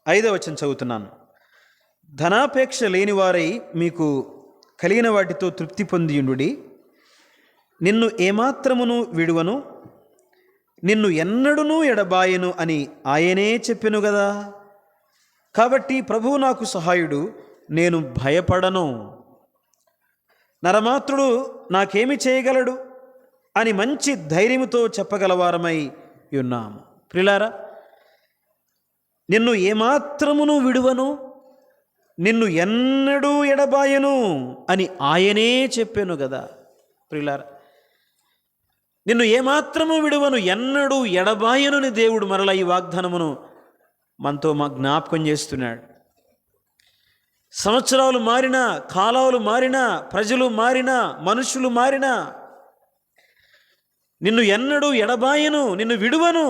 5వ వచనం చదువుతున్నాను. ధనాపేక్ష లేనివారై మీకు కలిగిన వాటితో తృప్తి పొందియుండుడి. నిన్ను ఏమాత్రమును విడువను, నిన్ను ఎన్నడూనూ ఎడబాయను అని ఆయనే చెప్పెను గదా. కాబట్టి ప్రభువు నాకు సహాయుడు, నేను భయపడను. నరమాత్రుడు నాకేమి చేయగలడు అని మంచి ధైర్యముతో చెప్పగలవారమై ఉన్నాము. ప్రియులారా, నిన్ను ఏమాత్రమును విడువను, నిన్ను ఎన్నడూ ఎడబాయను అని ఆయనే చెప్పాను కదా. ప్రియులారా, నిన్ను ఏమాత్రము విడువను, ఎన్నడూ ఎడబాయనుని దేవుడు మరలా ఈ వాగ్దానమును మనతో జ్ఞాపకం చేస్తున్నాడు. సంవత్సరాలు మారినా, కాలాలు మారినా, ప్రజలు మారినా, మనుషులు మారినా, నిన్ను ఎన్నడూ ఎడబాయను, నిన్ను విడువను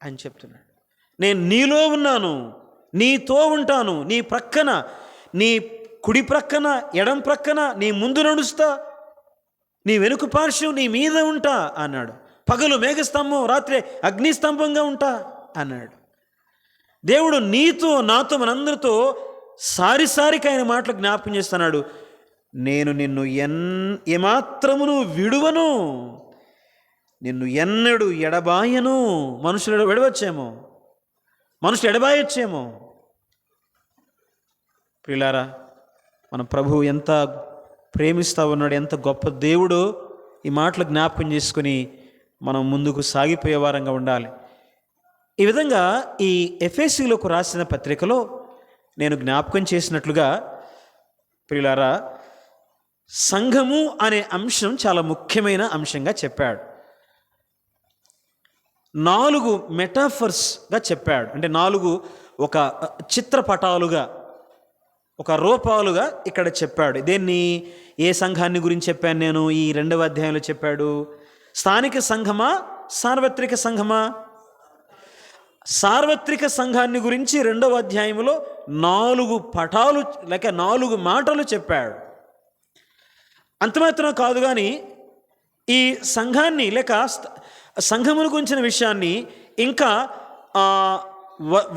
అని చెప్తున్నాడు. నేను నీలో ఉన్నాను, నీతో ఉంటాను, నీ ప్రక్కన, నీ కుడి ప్రక్కన, ఎడం ప్రక్కన, నీ ముందు నడుస్తా, నీ వెనుక పార్శ్వం నీ మీద ఉంటా అన్నాడు. పగలు మేఘస్తంభం, రాత్రి అగ్నిస్తంభంగా ఉంటా అన్నాడు. దేవుడు నీతో, నాతో, మనందరితో సారిసారికి ఆయన మాటలు జ్ఞాపకం చేస్తున్నాడు. నేను నిన్ను ఏమాత్రమును విడువను, నిన్ను ఎన్నడూ ఎడబాయను. మనుషులు విడవచ్చేమో, మనుషులు ఎడబాయొచ్చేమో. ప్రియులారా, మన ప్రభువు ఎంత ప్రేమిస్తూ ఉన్నాడు, ఎంత గొప్ప దేవుడో ఈ మాటలు జ్ఞాపకం చేసుకుని మనం ముందుకు సాగిపోయే వారంగా ఉండాలి. ఈ విధంగా ఈ ఎఫెసీయులకు రాసిన పత్రికలో నేను జ్ఞాపకం చేసినట్లుగా ప్రియులారా, సంఘము అనే అంశం చాలా ముఖ్యమైన అంశంగా చెప్పాడు. 4 మెటాఫర్స్గా చెప్పాడు. అంటే 4 ఒక చిత్రపటాలుగా, ఒక రూపాలుగా ఇక్కడ చెప్పాడు. దేన్ని, ఏ సంఘాన్ని గురించి చెప్పాను నేను? ఈ 2వ అధ్యాయంలో చెప్పాడు. స్థానిక సంఘమా, సార్వత్రిక సంఘమా? సార్వత్రిక సంఘాన్ని గురించి 2వ అధ్యాయంలో 4 పటాలు లేక 4 మాటలు చెప్పాడు. అంతమాత్రం కాదు, కానీ ఈ సంఘాన్ని లేక సంఘమును గురించిన విషయాన్ని ఇంకా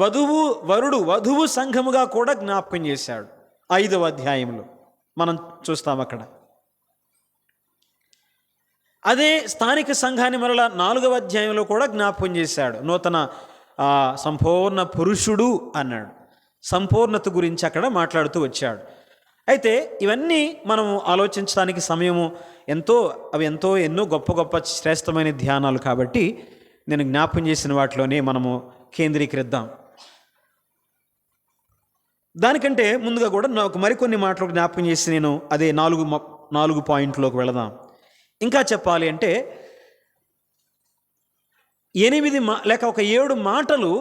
వధువు సంఘముగా కూడా జ్ఞాపకం చేశాడు. 5వ అధ్యాయంలో మనం చూస్తాం. అక్కడ అదే స్థానిక సంఘాన్ని మరలా 4వ అధ్యాయంలో కూడా జ్ఞాపకం చేశాడు. నూతన సంపూర్ణ పురుషుడు అన్నాడు. సంపూర్ణత గురించి అక్కడ మాట్లాడుతూ వచ్చాడు. అయితే ఇవన్నీ మనము ఆలోచించడానికి సమయము ఎన్నో గొప్ప శ్రేష్టమైన ధ్యానాలు కాబట్టి నేను జ్ఞాపకం చేసిన వాటిలోనే మనము కేంద్రీకరిద్దాం. దానికంటే ముందుగా కూడా నాకు మరికొన్ని మాటలు జ్ఞాపకం చేసి నేను అదే 4 పాయింట్లోకి వెళదాం. ఇంకా చెప్పాలి అంటే 8 లేక ఒక 7 మాటలు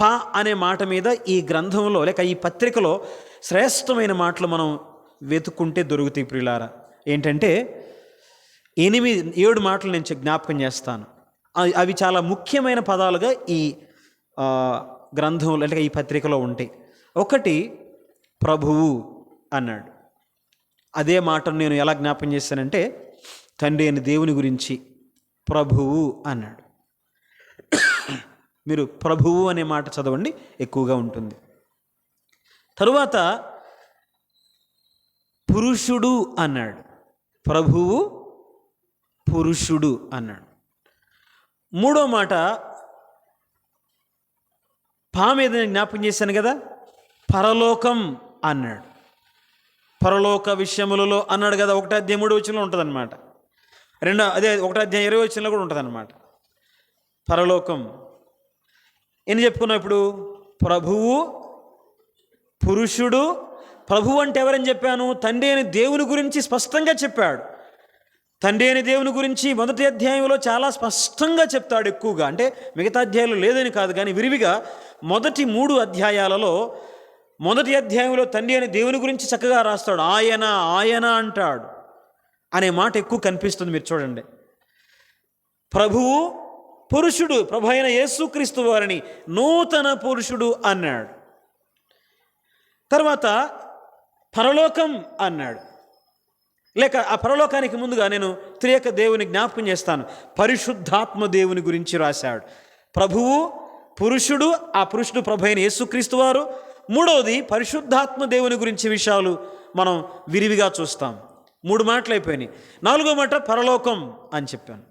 పా అనే మాట మీద ఈ గ్రంథంలో లేక ఈ పత్రికలో శ్రేష్టమైన మాటలు మనం వెతుక్కుంటే దొరుకుతాయి ప్రియులారా. ఏంటంటే 7 మాటలు నేను జ్ఞాపకం చేస్తాను. అవి చాలా ముఖ్యమైన పదాలుగా ఈ గ్రంథంలో లేక ఈ పత్రికలో ఉంటాయి. ఒకటి, ప్రభువు అన్నాడు. అదే మాటను నేను ఎలా జ్ఞాపకం చేశానంటే, తండ్రి అయిన దేవుని గురించి ప్రభువు అన్నాడు. మీరు ప్రభువు అనే మాట చదవండి, ఎక్కువగా ఉంటుంది. తరువాత పురుషుడు అన్నాడు. ప్రభువు పురుషుడు అన్నాడు. 3వ మాట మీద జ్ఞాపకం చేశాను కదా, పరలోకం అన్నాడు. పరలోక విషయములలో అన్నాడు కదా. 1వ అధ్యాయం 3వ వచనంలో ఉంటుంది అనమాట. 1వ అధ్యాయం 20వ వచనంలో కూడా ఉంటుంది అనమాట. పరలోకం ఏం చెప్పుకున్నాం ఇప్పుడు? ప్రభువు పురుషుడు. ప్రభువు అంటే ఎవరని చెప్పాను? తండ్రి అయిన దేవుని గురించి స్పష్టంగా చెప్పాడు. తండ్రి అయిన దేవుని గురించి 1వ అధ్యాయంలో చాలా స్పష్టంగా చెప్తాడు ఎక్కువగా. అంటే మిగతా అధ్యాయాలు లేదని కాదు, కానీ విరివిగా మొదటి 3 అధ్యాయాలలో 1వ అధ్యాయంలో తండ్రి అయిన దేవుని గురించి చక్కగా రాస్తాడు. ఆయన అంటాడు అనే మాట ఎక్కువ కనిపిస్తుంది. మీరు చూడండి, ప్రభువు పురుషుడు, ప్రభు అయిన యేసుక్రీస్తు వారిని నూతన పురుషుడు అన్నాడు. తర్వాత పరలోకం అన్నాడు. లేక ఆ పరలోకానికి ముందుగా నేను త్రియక దేవుని జ్ఞాపకం చేస్తాను. పరిశుద్ధాత్మ దేవుని గురించి రాశాడు. ప్రభువు పురుషుడు, ఆ పురుషుడు ప్రభు అయిన యేసుక్రీస్తు వారు. 3వది పరిశుద్ధాత్మ దేవుని గురించి విషయాలు మనం విరివిగా చూస్తాం. 3 మాటలు అయిపోయినాయి. 4వ మాట పరలోకం అని చెప్పాను.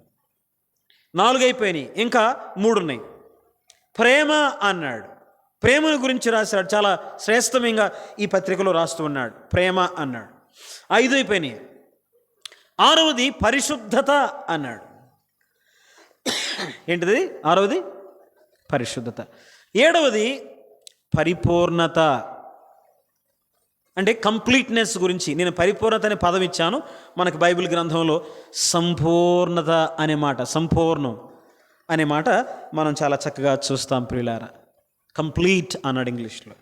4 అయిపోయినాయి, ఇంకా 3 ఉన్నాయి. ప్రేమ అన్నాడు. ప్రేమను గురించి రాశాడు. చాలా శ్రేష్టంగా ఈ పత్రికలో రాస్తూ ఉన్నాడు. ప్రేమ అన్నాడు. 5 అయిపోయినాయి. 6వది పరిశుద్ధత అన్నాడు. ఏంటిది? 6వది పరిశుద్ధత. 7వది పరిపూర్ణత, అంటే కంప్లీట్నెస్ గురించి. నేను పరిపూర్ణత అనే పదం ఇచ్చాను. మనకి బైబిల్ గ్రంథంలో సంపూర్ణత అనే మాట, సంపూర్ణం అనే మాట మనం చాలా చక్కగా చూస్తాం ప్రియులారా. కంప్లీట్ అన్నాడు ఇంగ్లీష్లో.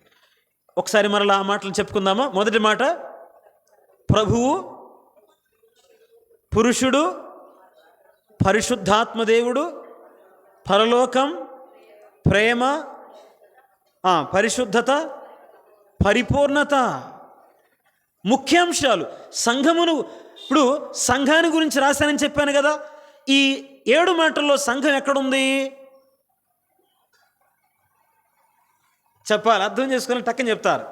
ఒకసారి మరలా ఆ మాటలు చెప్పుకుందామా? మొదటి మాట ప్రభువు పురుషుడు, పరిశుద్ధాత్మదేవుడు, పరలోకం, ప్రేమ, పరిశుద్ధత, పరిపూర్ణత. ముఖ్యాంశాలు. సంఘమును, ఇప్పుడు సంఘాన్ని గురించి రాశానని చెప్పాను కదా. ఈ 7 మాటల్లో సంఘం ఎక్కడుంది చెప్పాలి. అర్థం చేసుకొని టక్కని చెప్తారు.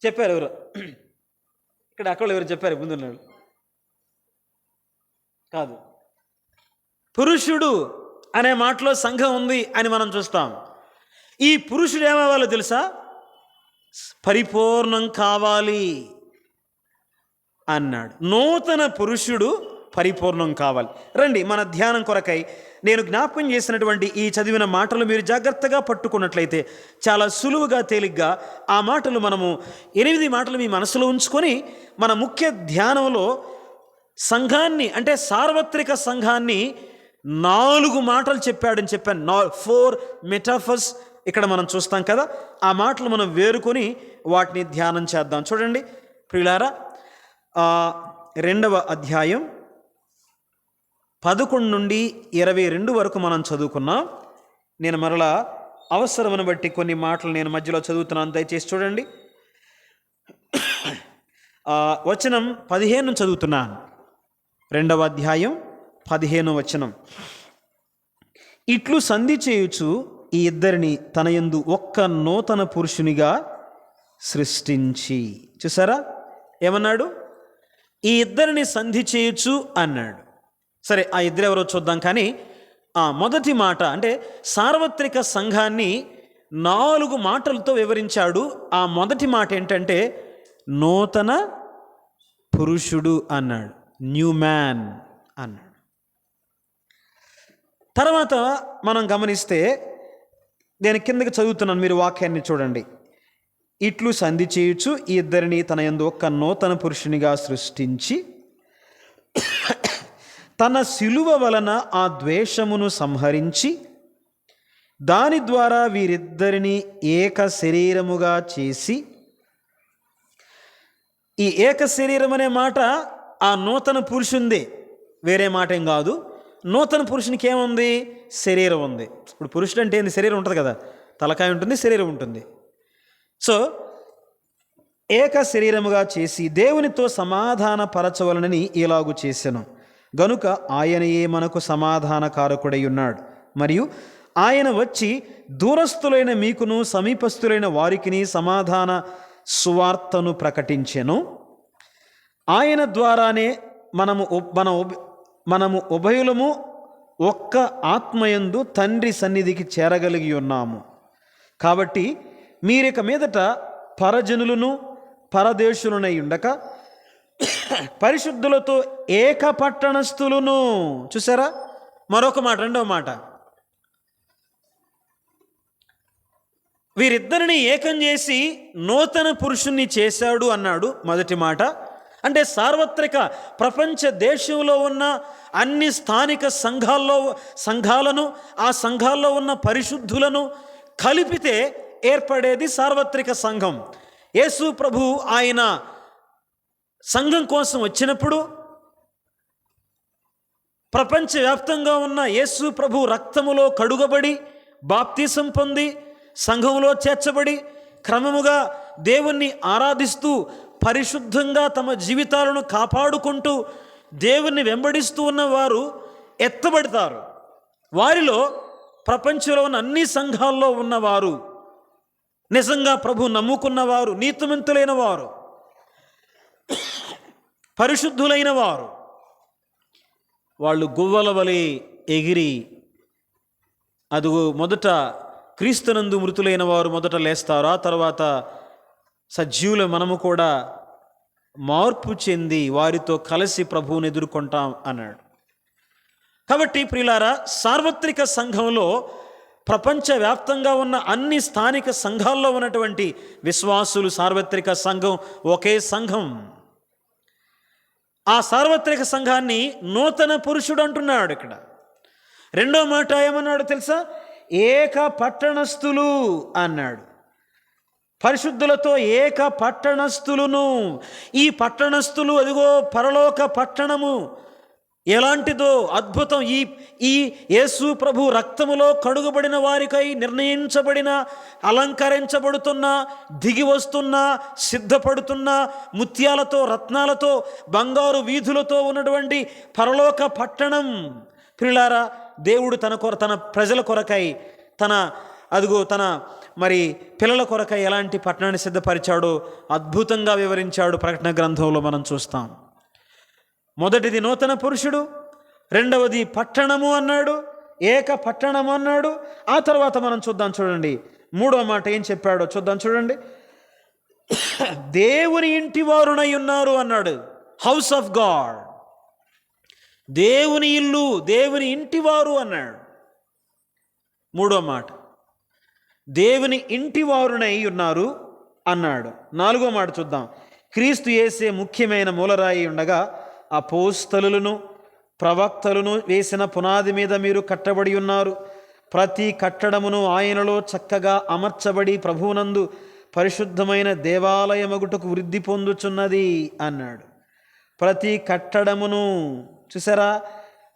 చెప్పారు ఎవరు? ఇక్కడ అక్కడ ఎవరు చెప్పారు? ముందున్నాడు కాదు. పురుషుడు అనే మాటలో సంఘం ఉంది అని మనం చూస్తాం. ఈ పురుషుడు ఏమవ్వాలో తెలుసా? పరిపూర్ణం కావాలి అన్నాడు. నూతన పురుషుడు పరిపూర్ణం కావాలి. రండి, మన ధ్యానం కొరకై నేను జ్ఞాపకం చేసినటువంటి ఈ చదివిన మాటలు మీరు జాగ్రత్తగా పట్టుకున్నట్లయితే చాలా సులువుగా తేలిగ్గా ఆ మాటలు మనము 8 మాటలు మీ మనసులో ఉంచుకొని మన ముఖ్య ధ్యానంలో సంఘాన్ని అంటే సార్వత్రిక సంఘాన్ని 4 మాటలు చెప్పాడని చెప్పాను. 4 మెటాఫర్స్ ఇక్కడ మనం చూస్తాం కదా. ఆ మాటలు మనం వేరుకొని వాటిని ధ్యానం చేద్దాం. చూడండి ప్రియులారా, 2వ అధ్యాయం 11 నుండి 22 వరకు మనం చదువుకున్నాం. నేను మరలా అవసరమును బట్టి కొన్ని మాటలు నేను మధ్యలో చదువుతున్నాను, దయచేసి చూడండి. వచనం 15 చదువుతున్నాను. 2వ అధ్యాయం 15వ వచనం. ఇట్లు సంధి చేయుచు ఈ ఇద్దరిని తన యందు ఒక్క నూతన పురుషునిగా సృష్టించి. చూసారా ఏమన్నాడు? ఈ ఇద్దరిని సంధి చేయొచ్చు అన్నాడు. సరే, ఆ ఇద్దరు ఎవరో చూద్దాం. కానీ ఆ మొదటి మాట అంటే సార్వత్రిక సంఘాన్ని 4 మాటలతో వివరించాడు. ఆ మొదటి మాట ఏంటంటే నూతన పురుషుడు అన్నాడు, న్యూ మ్యాన్ అన్నాడు. తర్వాత మనం గమనిస్తే నేను కిందకి చదువుతున్నాను, మీరు వాక్యాన్ని చూడండి. ఇట్లు సంధి చేయొచ్చు ఈ ఇద్దరిని తన యందు ఒక్క నూతన పురుషునిగా సృష్టించి తన శిలువ వలన ఆ ద్వేషమును సంహరించి దాని ద్వారా వీరిద్దరిని ఏక శరీరముగా చేసి. ఈ ఏక శరీరం అనే మాట ఆ నూతన పురుషుందే, వేరే మాట ఏం కాదు. నూతన పురుషునికి ఏముంది? శరీరం ఉంది. ఇప్పుడు పురుషుడు అంటే ఏంది? శరీరం ఉంటుంది కదా, తలకాయ ఉంటుంది, శరీరం ఉంటుంది. సో ఏక శరీరముగా చేసి దేవునితో సమాధాన పరచవలనని ఇలాగు చేసెను. గనుక ఆయనయే మనకు సమాధాన కారకుడై ఉన్నాడు. మరియు ఆయన వచ్చి దూరస్థులైన మీకును సమీపస్థులైన వారికిని సమాధాన సువార్తను ప్రకటించెను. ఆయన ద్వారానే మనము ఉభయులము ఒక్క ఆత్మయందు తండ్రి సన్నిధికి చేరగలిగి ఉన్నాము. కాబట్టి మీరిక మీదట పరజనులను పరదేశులనై ఉండక పరిశుద్ధులతో ఏక పట్టణస్థులను. చూసారా? మరొక మాట, 2వ మాట, వీరిద్దరిని ఏకం చేసి నూతన పురుషుణ్ణి చేశాడు అన్నాడు. మొదటి మాట అంటే సార్వత్రిక ప్రపంచ దేశంలో ఉన్న అన్ని స్థానిక సంఘాలను ఆ సంఘాల్లో ఉన్న పరిశుద్ధులను కలిపితే ఏర్పడేది సార్వత్రిక సంఘం. యేసు ప్రభు ఆయన సంఘం కోసం వచ్చినప్పుడు ప్రపంచవ్యాప్తంగా ఉన్న యేసు ప్రభు రక్తములో కడుగబడి బాప్తిసం పొంది సంఘంలో చేర్చబడి క్రమముగా దేవుణ్ణి ఆరాధిస్తూ పరిశుద్ధంగా తమ జీవితాలను కాపాడుకుంటూ దేవుణ్ణి వెంబడిస్తూ ఉన్నవారు ఎత్తబడతారు. వారిలో ప్రపంచంలో ఉన్న అన్ని సంఘాల్లో ఉన్నవారు నిజంగా ప్రభు నమ్ముకున్నవారు, నీతిమంతులైన వారు, పరిశుద్ధులైన వారు, వాళ్ళు గువ్వల వలె ఎగిరి అదుగు మొదట క్రీస్తునందు మృతులైన వారు మొదట లేస్తారు. ఆ తర్వాత సజీవుల మనము కూడా మార్పు చెంది వారితో కలిసి ప్రభువుని ఎదుర్కొంటాం అన్నాడు. కాబట్టి ప్రియులారా, సార్వత్రిక సంఘంలో ప్రపంచవ్యాప్తంగా ఉన్న అన్ని స్థానిక సంఘాల్లో ఉన్నటువంటి విశ్వాసులు సార్వత్రిక సంఘం ఒకే సంఘం. ఆ సార్వత్రిక సంఘాన్ని నూతన పురుషుడు అంటున్నాడు. ఇక్కడ 2వ మాట ఏమన్నాడు తెలుసా? ఏక పట్టణస్థులు అన్నాడు. పరిశుద్ధులతో ఏక పట్టణస్థులును. ఈ పట్టణస్థులు అదిగో పరలోక పట్టణము ఎలాంటిదో అద్భుతం. ఈ యేసు ప్రభు రక్తములో కడుగబడిన వారికై నిర్ణయించబడిన, అలంకరించబడుతున్న, దిగి వస్తున్న, సిద్ధపడుతున్న ముత్యాలతో రత్నాలతో బంగారు వీధులతో ఉన్నటువంటి పరలోక పట్టణం. ప్రియులారా, దేవుడు తన ప్రజల కొరకై తన పిల్లల కొరకై ఎలాంటి పట్టణాన్ని సిద్ధపరిచాడో అద్భుతంగా వివరించాడు. ప్రకటన గ్రంథంలో మనం చూస్తాం. మొదటిది నూతన పురుషుడు, 2వది పట్టణము అన్నాడు, ఏక పట్టణము అన్నాడు. ఆ తర్వాత మనం చూద్దాం, చూడండి 3వ మాట ఏం చెప్పాడో చూద్దాం. చూడండి, దేవుని ఇంటి వారునై ఉన్నారు అన్నాడు. House of God. దేవుని ఇల్లు, దేవుని ఇంటివారు అన్నాడు. మూడో మాట, దేవుని ఇంటివారునై ఉన్నారు అన్నాడు. నాలుగో మాట చూద్దాం. క్రీస్తు యేసే ముఖ్యమైన మూలరాయి ఉండగా అపోస్తలులను ప్రవక్తలను వేసిన పునాది మీద మీరు కట్టబడి ఉన్నారు. ప్రతి కట్టడమును ఆయనలో చక్కగా అమర్చబడి ప్రభువునందు పరిశుద్ధమైన దేవాలయమగుటకు వృద్ధి పొందుచున్నది అన్నాడు. ప్రతి కట్టడమును, చూసారా,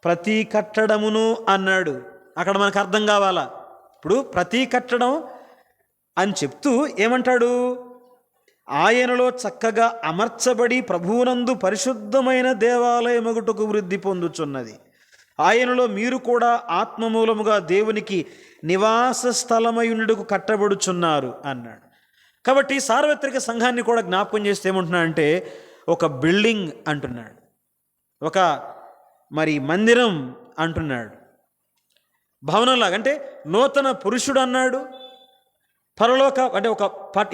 ప్రతి కట్టడమును అన్నాడు. అక్కడ మనకు అర్థం కావాలా? ఇప్పుడు ప్రతి కట్టడం అని చెప్తూ ఏమంటాడు? ఆయనలో చక్కగా అమర్చబడి ప్రభువునందు పరిశుద్ధమైన దేవాలయమగుటకు వృద్ధి పొందుచున్నది. ఆయనలో మీరు కూడా ఆత్మమూలముగా దేవునికి నివాస స్థలమయునుడుకు కట్టబడుచున్నారు అన్నాడు. కాబట్టి సార్వత్రిక సంఘాన్ని కూడా జ్ఞాపకం చేస్తే ఏమంటున్నాడు అంటే, ఒక బిల్డింగ్ అంటున్నాడు, ఒక మందిరం అంటున్నాడు, భవనంలాగా. అంటే నూతన పురుషుడు అన్నాడు, పరలోక అంటే ఒక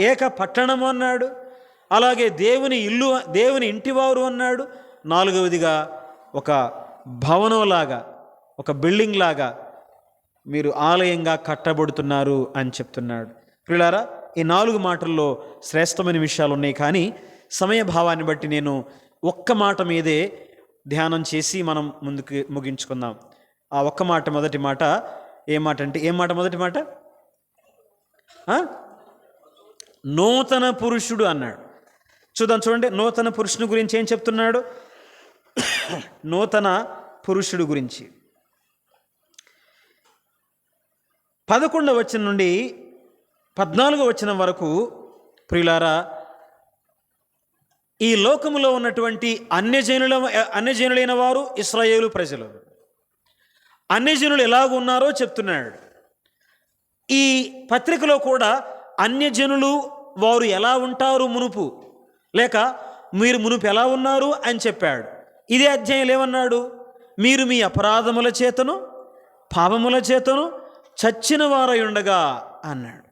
ఏక పట్టణము అన్నాడు, అలాగే దేవుని ఇల్లు, దేవుని ఇంటివారు అన్నాడు. నాలుగవదిగా ఒక భవనంలాగా, ఒక బిల్డింగ్ లాగా మీరు ఆలయంగా కట్టబడుతున్నారు అని చెప్తున్నాడు. ప్రియులారా, ఈ 4 మాటల్లో శ్రేష్టమైన విషయాలు ఉన్నాయి. కానీ సమయభావాన్ని బట్టి నేను ఒక్క మాట మీదే ధ్యానం చేసి మనం ముందుకు ముగించుకుందాం. ఆ ఒక్క మాట, మొదటి మాట ఏం మాట? మొదటి మాట నూతన పురుషుడు అన్నాడు. చూడండి, నూతన పురుషుని గురించి ఏం చెప్తున్నాడు? నూతన పురుషుడు గురించి 11వ వచనం నుండి 14వ వచనం వరకు, ప్రియులారా, ఈ లోకములో ఉన్నటువంటి అన్యజనులైన వారు ఇశ్రాయేలు ప్రజలు, అన్యజనులు ఎలాగున్నారో చెప్తున్నాడు. ఈ పత్రికలో కూడా అన్యజనులు వారు ఎలా ఉంటారు మునుపు, లేక మీరు మునుపు ఎలా ఉన్నారు అని చెప్పాడు. ఇదే అధ్యాయంలో ఏమన్నాడు? మీరు మీ అపరాధముల చేతను పాపముల చేతను చచ్చిన వారై ఉండగా అన్నాడు.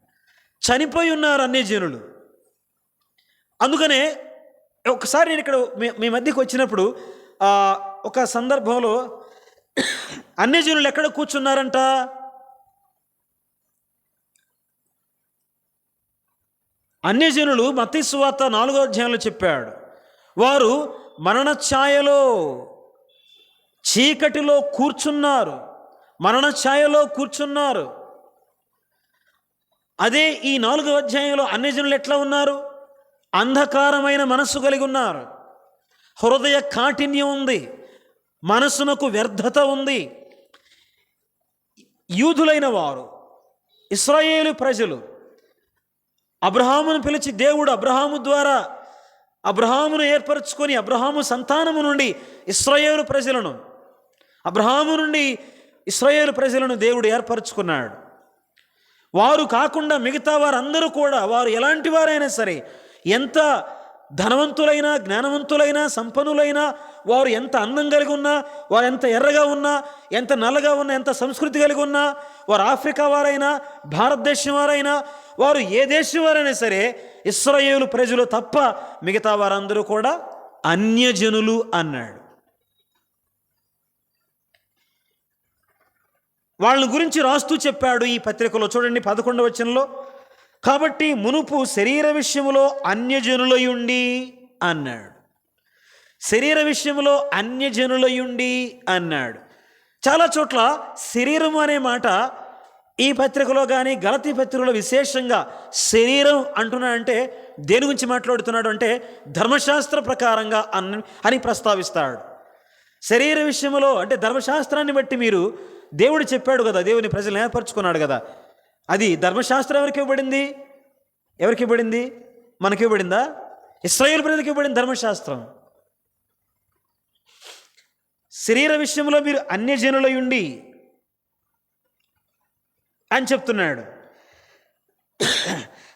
చనిపోయి ఉన్నారు అన్యజనులు. అందుకనే ఒకసారి నేను ఇక్కడ మీ మధ్యకి వచ్చినప్పుడు ఒక సందర్భంలో అన్యజనులు ఎక్కడ కూర్చున్నారంట? అన్యజనులు మత్తయి సువార్త 4వ అధ్యాయంలో చెప్పాడు, వారు మరణ ఛాయలో, చీకటిలో కూర్చున్నారు, మరణ ఛాయలో కూర్చున్నారు. అదే ఈ 4వ అధ్యాయంలో అన్యజనులు ఎట్లా ఉన్నారు? అంధకారమైన మనస్సు కలిగి ఉన్నారు, హృదయ కాఠిన్యం ఉంది, మనస్సునకు వ్యర్థత ఉంది. యూదులైన వారు, ఇశ్రాయేలు ప్రజలు, అబ్రహామును పిలిచి దేవుడు అబ్రహామును ఏర్పరచుకొని అబ్రహాము సంతానము నుండి ఇశ్రాయేలు ప్రజలను దేవుడు ఏర్పరచుకున్నాడు. వారు కాకుండా మిగతా వారందరూ కూడా, వారు ఎలాంటి వారైనా సరే, ఎంత ధనవంతులైనా, జ్ఞానవంతులైనా, సంపన్నులైనా, వారు ఎంత అందం కలిగి ఉన్నా, వారు ఎంత ఎర్రగా ఉన్నా, ఎంత నల్లగా ఉన్నా, ఎంత సంస్కృతి కలిగి ఉన్నా, వారు ఆఫ్రికా వారైనా, భారతదేశం వారైనా, వారు ఏ దేశం వారైనా సరే, ఇశ్రాయేలు ప్రజలు తప్ప మిగతా వారందరూ కూడా అన్యజనులు అన్నాడు. వాళ్ళని గురించి రాస్తూ చెప్పాడు ఈ పత్రికలో. చూడండి 11వ వచనంలో, కాబట్టి మునుపు శరీర విషయములో అన్యజనులయుండి అన్నాడు. శరీర విషయంలో అన్యజనులయుండి అన్నాడు. చాలా చోట్ల శరీరం అనే మాట ఈ పత్రికలో కానీ గలతీ పత్రికలో విశేషంగా శరీరం అంటున్నాడంటే దేని గురించి మాట్లాడుతున్నాడు అంటే ధర్మశాస్త్ర ప్రకారంగా అని ప్రస్తావిస్తాడు. శరీర విషయంలో అంటే ధర్మశాస్త్రాన్ని బట్టి మీరు, దేవుడు చెప్పాడు కదా, దేవుని ప్రజలను ఏర్పరచుకున్నాడు కదా, అది ధర్మశాస్త్రం ఎవరికి ఇవ్వబడింది? మనకి ఇవ్వబడిందా? ఇశ్రాయేలు ప్రజలకు ఇవ్వబడింది ధర్మశాస్త్రం. శరీర విషయంలో మీరు అన్యజనులై ఉండి అని చెప్తున్నాడు.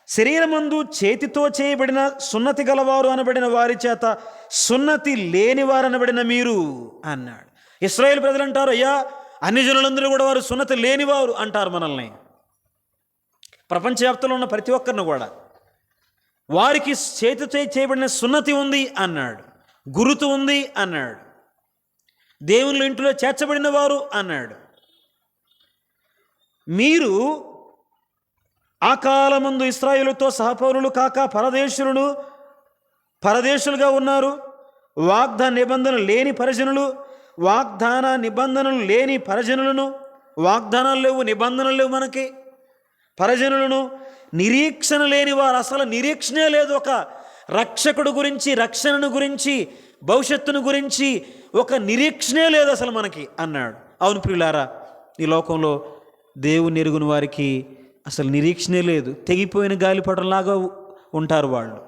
శరీరమందు చేతితో చేయబడిన సున్నతి గలవారు అనబడిన వారి చేత సున్నతి లేనివారు అనబడిన మీరు అన్నాడు. ఇశ్రాయేలు ప్రజలు అంటారు, అయ్యా అన్యజనులందరూ కూడా వారు సున్నతి లేనివారు అంటారు మనల్ని. ప్రపంచవ్యాప్తంలో ఉన్న ప్రతి ఒక్కరిని కూడా వారికి చేతితో చేయబడిన సున్నతి ఉంది అన్నాడు, గురుతు ఉంది అన్నాడు. దేవుని ఇంటిలో చేర్చబడిన వారు అన్నాడు. మీరు ఆ కాలమందు ఇశ్రాయేలుతో సహపౌరులు కాక పరదేశులుగా ఉన్నారు. వాగ్దాన నిబంధనలు లేని పరిజనులు, వాగ్దాన నిబంధనలు లేని పరిజనులను, వాగ్దానాలు లేవు, నిబంధనలు లేవు మనకి, పరిజనులను, నిరీక్షణ లేని వారు, అసలు నిరీక్షణే లేదు. ఒక రక్షకుడు గురించి, రక్షణను గురించి, భవిష్యత్తును గురించి ఒక నిరీక్షణే లేదు అసలు మనకి అన్నాడు. అవును ప్రియులారా, ఈ లోకంలో దేవుని ఎరుగుని వారికి అసలు నిరీక్షణే లేదు. తెగిపోయిన గాలిపటంలాగా ఉంటారు వాళ్ళు.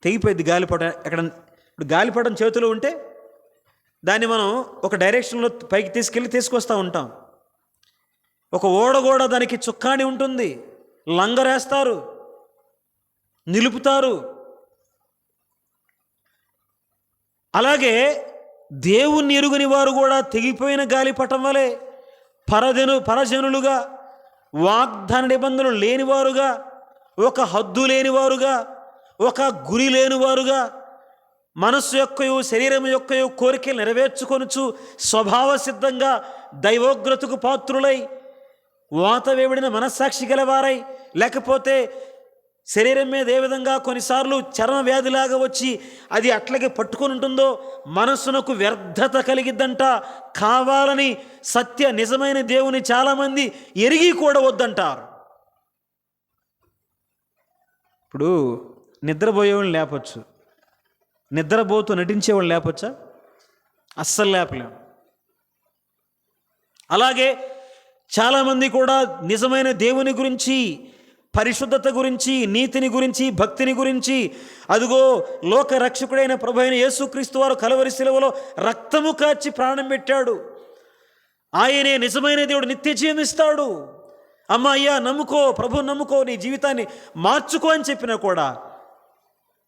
తెగిపోయింది గాలిపటం. ఇప్పుడు గాలిపటం చేతిలో ఉంటే దాన్ని మనం ఒక డైరెక్షన్లో పైకి తీసుకొస్తూ ఉంటాం. ఒక ఓడ కూడా దానికి చుక్కాని ఉంటుంది, లంగరేస్తారు, నిలుపుతారు. అలాగే దేవుణ్ణి ఎరుగని వారు కూడా తెగిపోయిన గాలిపటం వలె పరజనులుగా, వాగ్దాన నిబంధనలు లేనివారుగా, ఒక హద్దు లేనివారుగా, ఒక గురి లేనివారుగా, మనస్సు యొక్కయు శరీరం యొక్కయు కోరికలు నెరవేర్చుకొనుచు స్వభావ సిద్ధంగా దైవోగ్రతకు పాత్రులై, వాత వేయబడిన మనస్సాక్షి గలవారై, లేకపోతే శరీరం మీద ఏ విధంగా కొన్నిసార్లు చర్మ వ్యాధిలాగా వచ్చి అది అట్లాగే పట్టుకొని ఉంటుందో మనస్సునకు వ్యర్థత కలిగిద్దంట. కావాలని సత్య నిజమైన దేవుని చాలామంది ఎరిగి కూడా వద్దంటారు. ఇప్పుడు నిద్రపోయేవాళ్ళు లేపచ్చు, నిద్రపోతూ నటించేవాళ్ళు లేపచ్చా? అస్సలు లేపలేం. అలాగే చాలామంది కూడా నిజమైన దేవుని గురించి, పరిశుద్ధత గురించి, నీతిని గురించి, భక్తిని గురించి, అదుగో లోక రక్షకుడైన ప్రభు అయిన యేసుక్రీస్తు వారు కలవరి శిలువలో రక్తము కార్చి ప్రాణం పెట్టాడు, ఆయనే నిజమైన దేవుడు, నిత్య జీవం ఇస్తాడు, అమ్మ అయ్యా నమ్ముకో, ప్రభు నమ్ముకో, నీ జీవితాన్ని మార్చుకో అని చెప్పినా కూడా,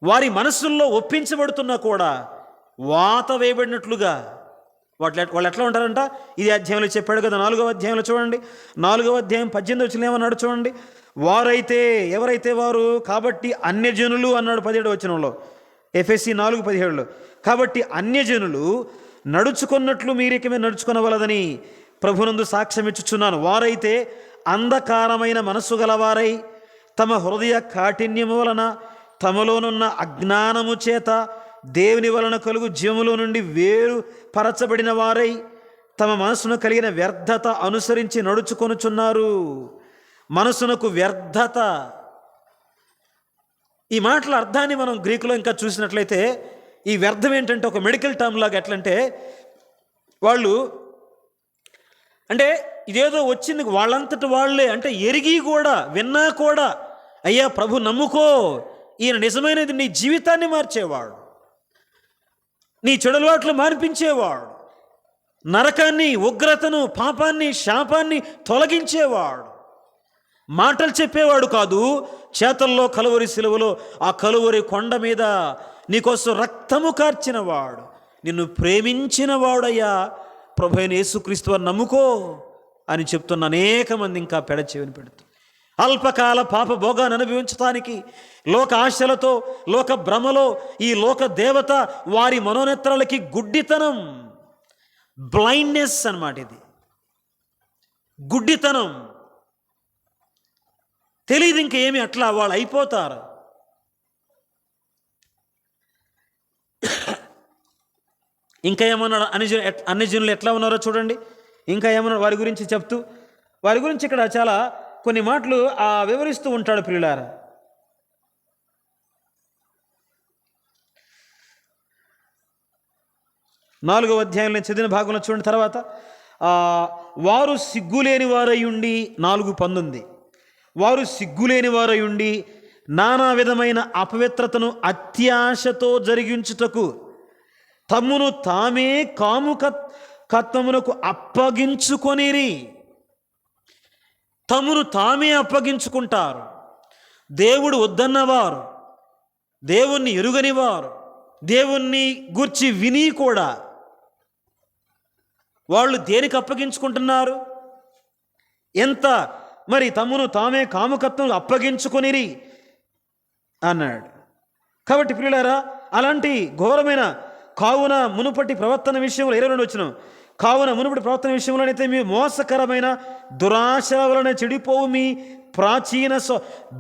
వారి మనస్సుల్లో ఒప్పించబడుతున్నా కూడా వాత వేయబడినట్లుగా వాళ్ళు ఎట్లా ఉంటారంట? ఇది అధ్యాయంలో చెప్పాడు కదా, 4వ అధ్యాయంలో చూడండి, 4వ అధ్యాయం 18వ వచనం ఏమన్నాడు చూడండి. ఎవరైతే వారు కాబట్టి అన్యజనులు అన్నాడు 17వ వచనంలో, ఎఫెసీ 4:17లో. కాబట్టి అన్యజనులు నడుచుకున్నట్లు మీరికమే నడుచుకొనవలదని ప్రభునందు సాక్ష్యం ఇచ్చుచున్నాను. వారైతే అంధకారమైన మనస్సు గలవారై తమ హృదయ కాఠిన్యము వలన, తమలోనున్న అజ్ఞానము చేత దేవుని వలన కలుగు జీవములో నుండి వేరు పరచబడిన వారై తమ మనసును కలిగిన వ్యర్థత అనుసరించి నడుచుకొనుచున్నారు. మనసునకు వ్యర్థత. ఈ మాటల అర్థాన్ని మనం గ్రీకులో ఇంకా చూసినట్లయితే, ఈ వ్యర్థం ఏంటంటే ఒక మెడికల్ టర్మ్ లాగా. ఎట్లంటే వాళ్ళు అంటే ఇదేదో వచ్చింది వాళ్ళంతటి వాళ్ళే, అంటే ఎరిగి కూడా విన్నా కూడా, అయ్యా ప్రభు నమ్ముకో, ఈయన నిజమైనది, నీ జీవితాన్ని మార్చేవాడు, నీ చెడులవాట్లు మాన్పించేవాడు, నరకాన్ని, ఉగ్రతను, పాపాన్ని, శాపాన్ని తొలగించేవాడు. మాటలు చెప్పేవాడు కాదు, చేతల్లో కలువరి సిలువలో ఆ కలువరి కొండ మీద నీకోసం రక్తము కార్చినవాడు, నిన్ను ప్రేమించిన వాడయ్యా ప్రభు అయిన యేసుక్రీస్తు వారు నమ్ముకో అని చెప్తున్న అనేక మంది ఇంకా పెడచెవిని పెడుతూ అల్పకాల పాప భోగాన్ని అనుభవించడానికి లోక ఆశలతో, లోక భ్రమలో ఈ లోక దేవత వారి మనోనేత్రాలకి గుడ్డితనం, బ్లైండ్నెస్ అన్నమాట. ఇది గుడ్డితనం. తెలియదు ఇంకేమి, అట్లా వాళ్ళు అయిపోతారు. ఇంకా ఏమన్నాడు, అన్యజనులు ఎట్లా ఉన్నారో చూడండి. ఇంకా ఏమన్నాడు వారి గురించి చెప్తూ, వారి గురించి ఇక్కడ చాలా కొన్ని మాటలు వివరిస్తూ ఉంటాడు ప్రియులారా. నాలుగవ అధ్యాయంలో చదివిన భాగంలో చూడండి. తర్వాత వారు సిగ్గులేని వారయుండి, 4:19, వారు సిగ్గులేని వారయుండి నానా విధమైన అపవిత్రతను అత్యాశతో జరిగించుటకు తమ్మును తామే కాముకత్వమునకు అప్పగించుకొనిరి. తమను తామే అప్పగించుకుంటారు. దేవుడు వద్దన్నవారు, దేవుణ్ణి ఎరుగనివారు, దేవుణ్ణి గూర్చి విని కూడా వాళ్ళు దేనికి అప్పగించుకుంటున్నారు? ఎంత మరి తమను తామే కాముకత్వం అప్పగించుకొనిరి అన్నాడు. కాబట్టి ప్రియులారా, అలాంటి ఘోరమైన కావున మునుపటి ప్రవర్తన విషయంలో 22 వచనం, కావున మునుపటి ప్రవర్తన విషయంలోనైతే మీ మోసకరమైన దురాశ వలన చెడిపోవు మీ ప్రాచీన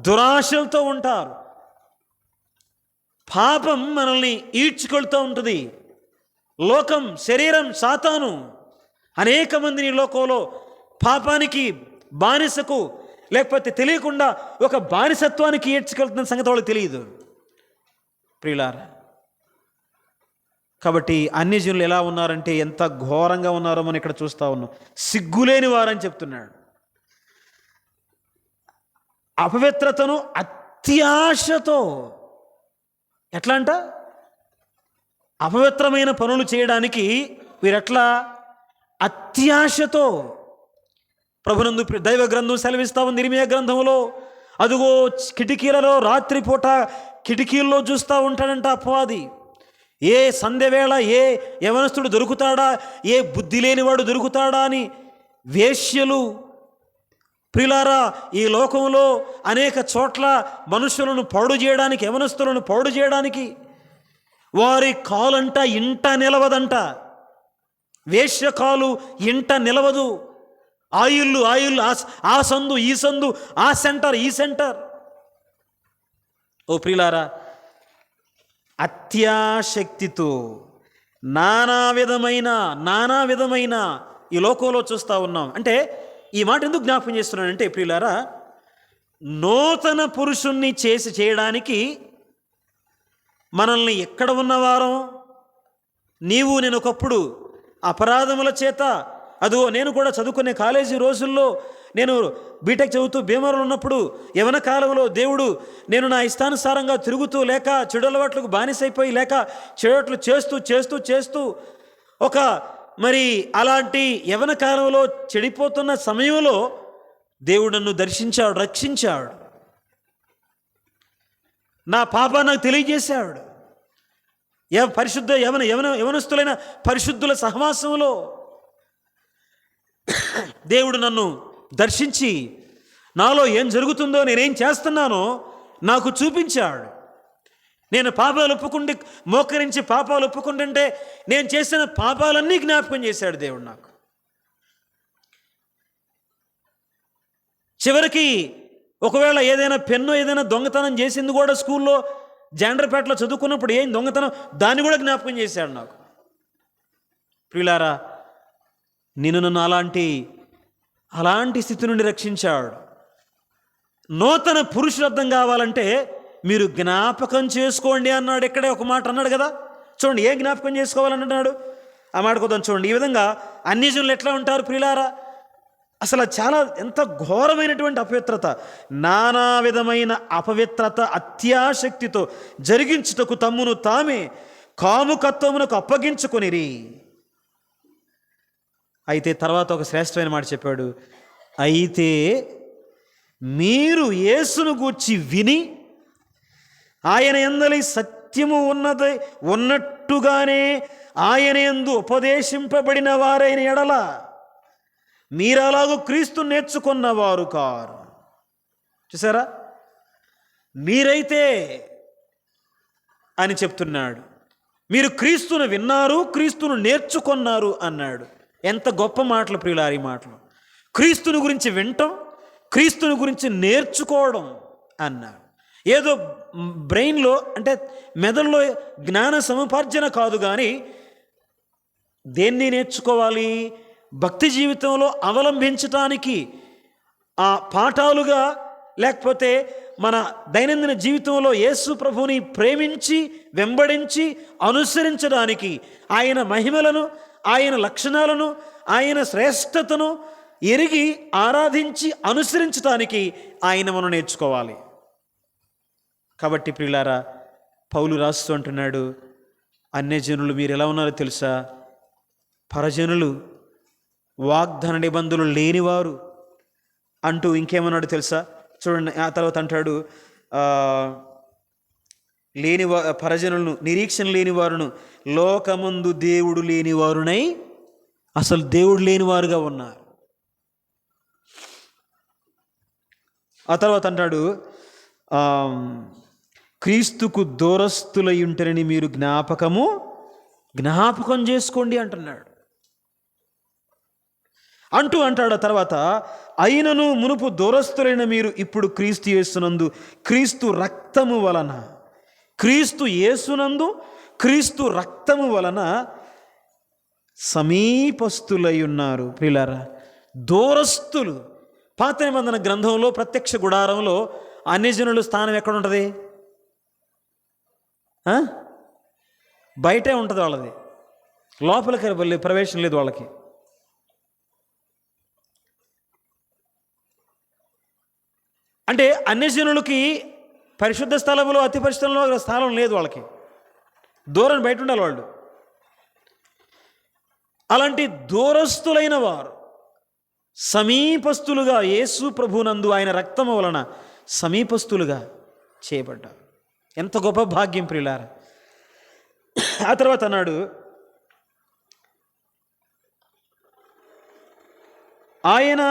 దురాశలతో ఉంటారు. పాపం మనల్ని ఈడ్చుకెళ్తూ ఉంటుంది. లోకం, శరీరం, సాతాను అనేక మందిని ఈ లోకంలో పాపానికి, బానిసకు, లేకపోతే తెలియకుండా ఒక బానిసత్వానికి ఈడ్చుకెళ్తున్న సంగతి వాళ్ళకి తెలియదు ప్రియులారా. కాబట్టి అన్యజనులు ఎలా ఉన్నారంటే ఎంత ఘోరంగా ఉన్నారో మనం ఇక్కడ చూస్తూ ఉన్నాం. సిగ్గులేని వారని చెప్తున్నాడు. అపవిత్రతను అత్యాశతో, ఎట్లా అంట, అపవిత్రమైన పనులు చేయడానికి వీరెట్లా అత్యాశతో. ప్రభునందు దైవ గ్రంథం సెలవిస్తా ఉంది ఇర్మీయా గ్రంథంలో, అదుగో కిటికీలలో రాత్రిపూట కిటికీల్లో చూస్తూ ఉంటాడంట అపవాది. ఏ సంధ్యవేళ ఏ యవనస్తుడు దొరుకుతాడా, ఏ బుద్ధి లేనివాడు దొరుకుతాడా అని వేశ్యలు. ప్రియులారా, ఈ లోకంలో అనేక చోట్ల మనుషులను పాడు చేయడానికి, యవనస్తులను పాడు చేయడానికి వారి కాలంట ఇంట నిలవదంట. వేశ్య కాలు ఇంట నిలవదు. ఆయిల్లు ఆ సందు ఈ సందు, ఆ సెంటర్ ఈ సెంటర్. ఓ ప్రియులారా, అత్యాశక్తితో నానా విధమైన ఈ లోకంలో చూస్తూ ఉన్నాం. అంటే ఈ మాట ఎందుకు జ్ఞాపకం చేస్తున్నానంటే ప్రియులారా, నూతన పురుషుణ్ణి చేయడానికి మనల్ని ఎక్కడ ఉన్నవారం, నీవు నేను ఒకప్పుడు అపరాధముల చేత, అదో నేను కూడా చదువుకునే కాలేజీ రోజుల్లో, నేను బీటెక్ చదువుతూ భీమవరంలో ఉన్నప్పుడు యవన కాలంలో దేవుడు నేను నా ఇష్టానుసారంగా తిరుగుతూ, లేక చెడు అలవాట్లకు బానిసైపోయి, లేక చెడుట్లు చేస్తూ చేస్తూ చేస్తూ ఒక మరి అలాంటి యవన కాలంలో చెడిపోతున్న సమయంలో దేవుడు నన్ను దర్శించాడు, రక్షించాడు. నా పాప నాకు తెలియజేశాడు. పరిశుద్ధ యవనస్తులైన పరిశుద్ధుల సహవాసంలో దేవుడు నన్ను దర్శించి నాలో ఏం జరుగుతుందో, నేనేం చేస్తున్నానో నాకు చూపించాడు. నేను పాపాలు ఒప్పుకుంటే, మోకరించి పాపాలు ఒప్పుకుంటుంటే నేను చేసిన పాపాలన్నీ జ్ఞాపకం చేశాడు దేవుడు నాకు. చివరికి ఒకవేళ ఏదైనా పెన్ను ఏదైనా దొంగతనం చేసింది కూడా స్కూల్లో జాండ్రపేటలో చదువుకున్నప్పుడు ఏం దొంగతనం, దాన్ని కూడా జ్ఞాపకం చేశాడు నాకు. ప్రియులారా, నన్ను అలాంటి స్థితి నుండి రక్షించాడు. నూతన పురుషులర్థం కావాలంటే మీరు జ్ఞాపకం చేసుకోండి అన్నాడు. ఇక్కడే ఒక మాట అన్నాడు కదా, చూడండి ఏ జ్ఞాపకం చేసుకోవాలన్నాడు ఆ మాట కొద్దాం. చూడండి, ఈ విధంగా అన్యజనులు ఎట్లా ఉంటారు ప్రియులారా, అసలు చాలా ఎంత ఘోరమైనటువంటి అపవిత్రత, నానా విధమైన అపవిత్రత అత్యాశక్తితో జరిగించుటకు తమ్మును తామే కాముకత్వమునకు అప్పగించుకొనిరి. అయితే తర్వాత ఒక శ్రేష్టమైన మాట చెప్పాడు, అయితే మీరు యేసును గూర్చి విని ఆయన యందలి సత్యము ఉన్నట్టుగానే ఆయన యందు ఉపదేశింపబడిన వారైన ఎడల మీరు అలాగూ క్రీస్తు నేర్చుకున్నవారు కారు. చూసారా, మీరైతే అని చెప్తున్నాడు. మీరు క్రీస్తును విన్నారు, క్రీస్తును నేర్చుకున్నారు అన్నాడు. ఎంత గొప్ప మాటలు ప్రియులారి మాటలు. క్రీస్తుని గురించి వినటం, క్రీస్తుని గురించి నేర్చుకోవడం అన్నాడు. ఏదో బ్రెయిన్లో అంటే మెదడులో జ్ఞాన సముపార్జన కాదు, కానీ దేన్ని నేర్చుకోవాలి, భక్తి జీవితంలో అవలంబించటానికి ఆ పాఠాలుగా, లేకపోతే మన దైనందిన జీవితంలో యేసు ప్రభువుని ప్రేమించి వెంబడించి అనుసరించడానికి, ఆయన మహిమలను, ఆయన లక్షణాలను, ఆయన శ్రేష్టతను ఎరిగి ఆరాధించి అనుసరించడానికి ఆయన మనం నేర్చుకోవాలి. కాబట్టి ప్రియులారా, పౌలు రాస్తూ అంటున్నాడు, అన్యజనులు మీరు ఎలా ఉన్నారో తెలుసా, పరజనులు, వాగ్దాన నిబంధనలు లేనివారు అంటూ ఇంకేమన్నాడు తెలుసా, చూడండి. ఆ తర్వాత అంటాడు, పరజనులను, నిరీక్షణ లేనివారును, లోకమందు దేవుడు లేనివారునై, అసలు దేవుడు లేనివారుగా ఉన్నారు. ఆ తర్వాత అంటాడు, క్రీస్తుకు దూరస్తులై ఉంటారని మీరు జ్ఞాపకము జ్ఞాపకం చేసుకోండి అంటున్నాడు. అంటాడు తర్వాత, అయినను మునుపు దూరస్తులైన మీరు ఇప్పుడు క్రీస్తు యేసునందు క్రీస్తు రక్తము వలన, క్రీస్తు యేసునందు క్రీస్తు రక్తము వలన సమీపస్తులై ఉన్నారు. ప్రియులారా, దూరస్తులు. పాత నిబంధన గ్రంథంలో ప్రత్యక్ష గుడారంలో అన్యజనుల స్థానం ఎక్కడ ఉంటుంది? బయటే ఉంటుంది వాళ్ళది, లోపలికి ప్రవేశం లేదు వాళ్ళకి. అంటే అన్యజనులకి పరిశుద్ధ స్థలంలో, అతి పరిశుద్ధంలో స్థలం లేదు వాళ్ళకి, దూరం బయట ఉండాలి వాళ్ళు. అలాంటి దూరస్తులైన వారు సమీపస్తులుగా యేసు ప్రభునందు ఆయన రక్తము వలన సమీపస్తులుగా చేయబడ్డారు. ఎంత గొప్ప భాగ్యం ప్రియులారా. ఆ తర్వాత అన్నాడు, ఆయన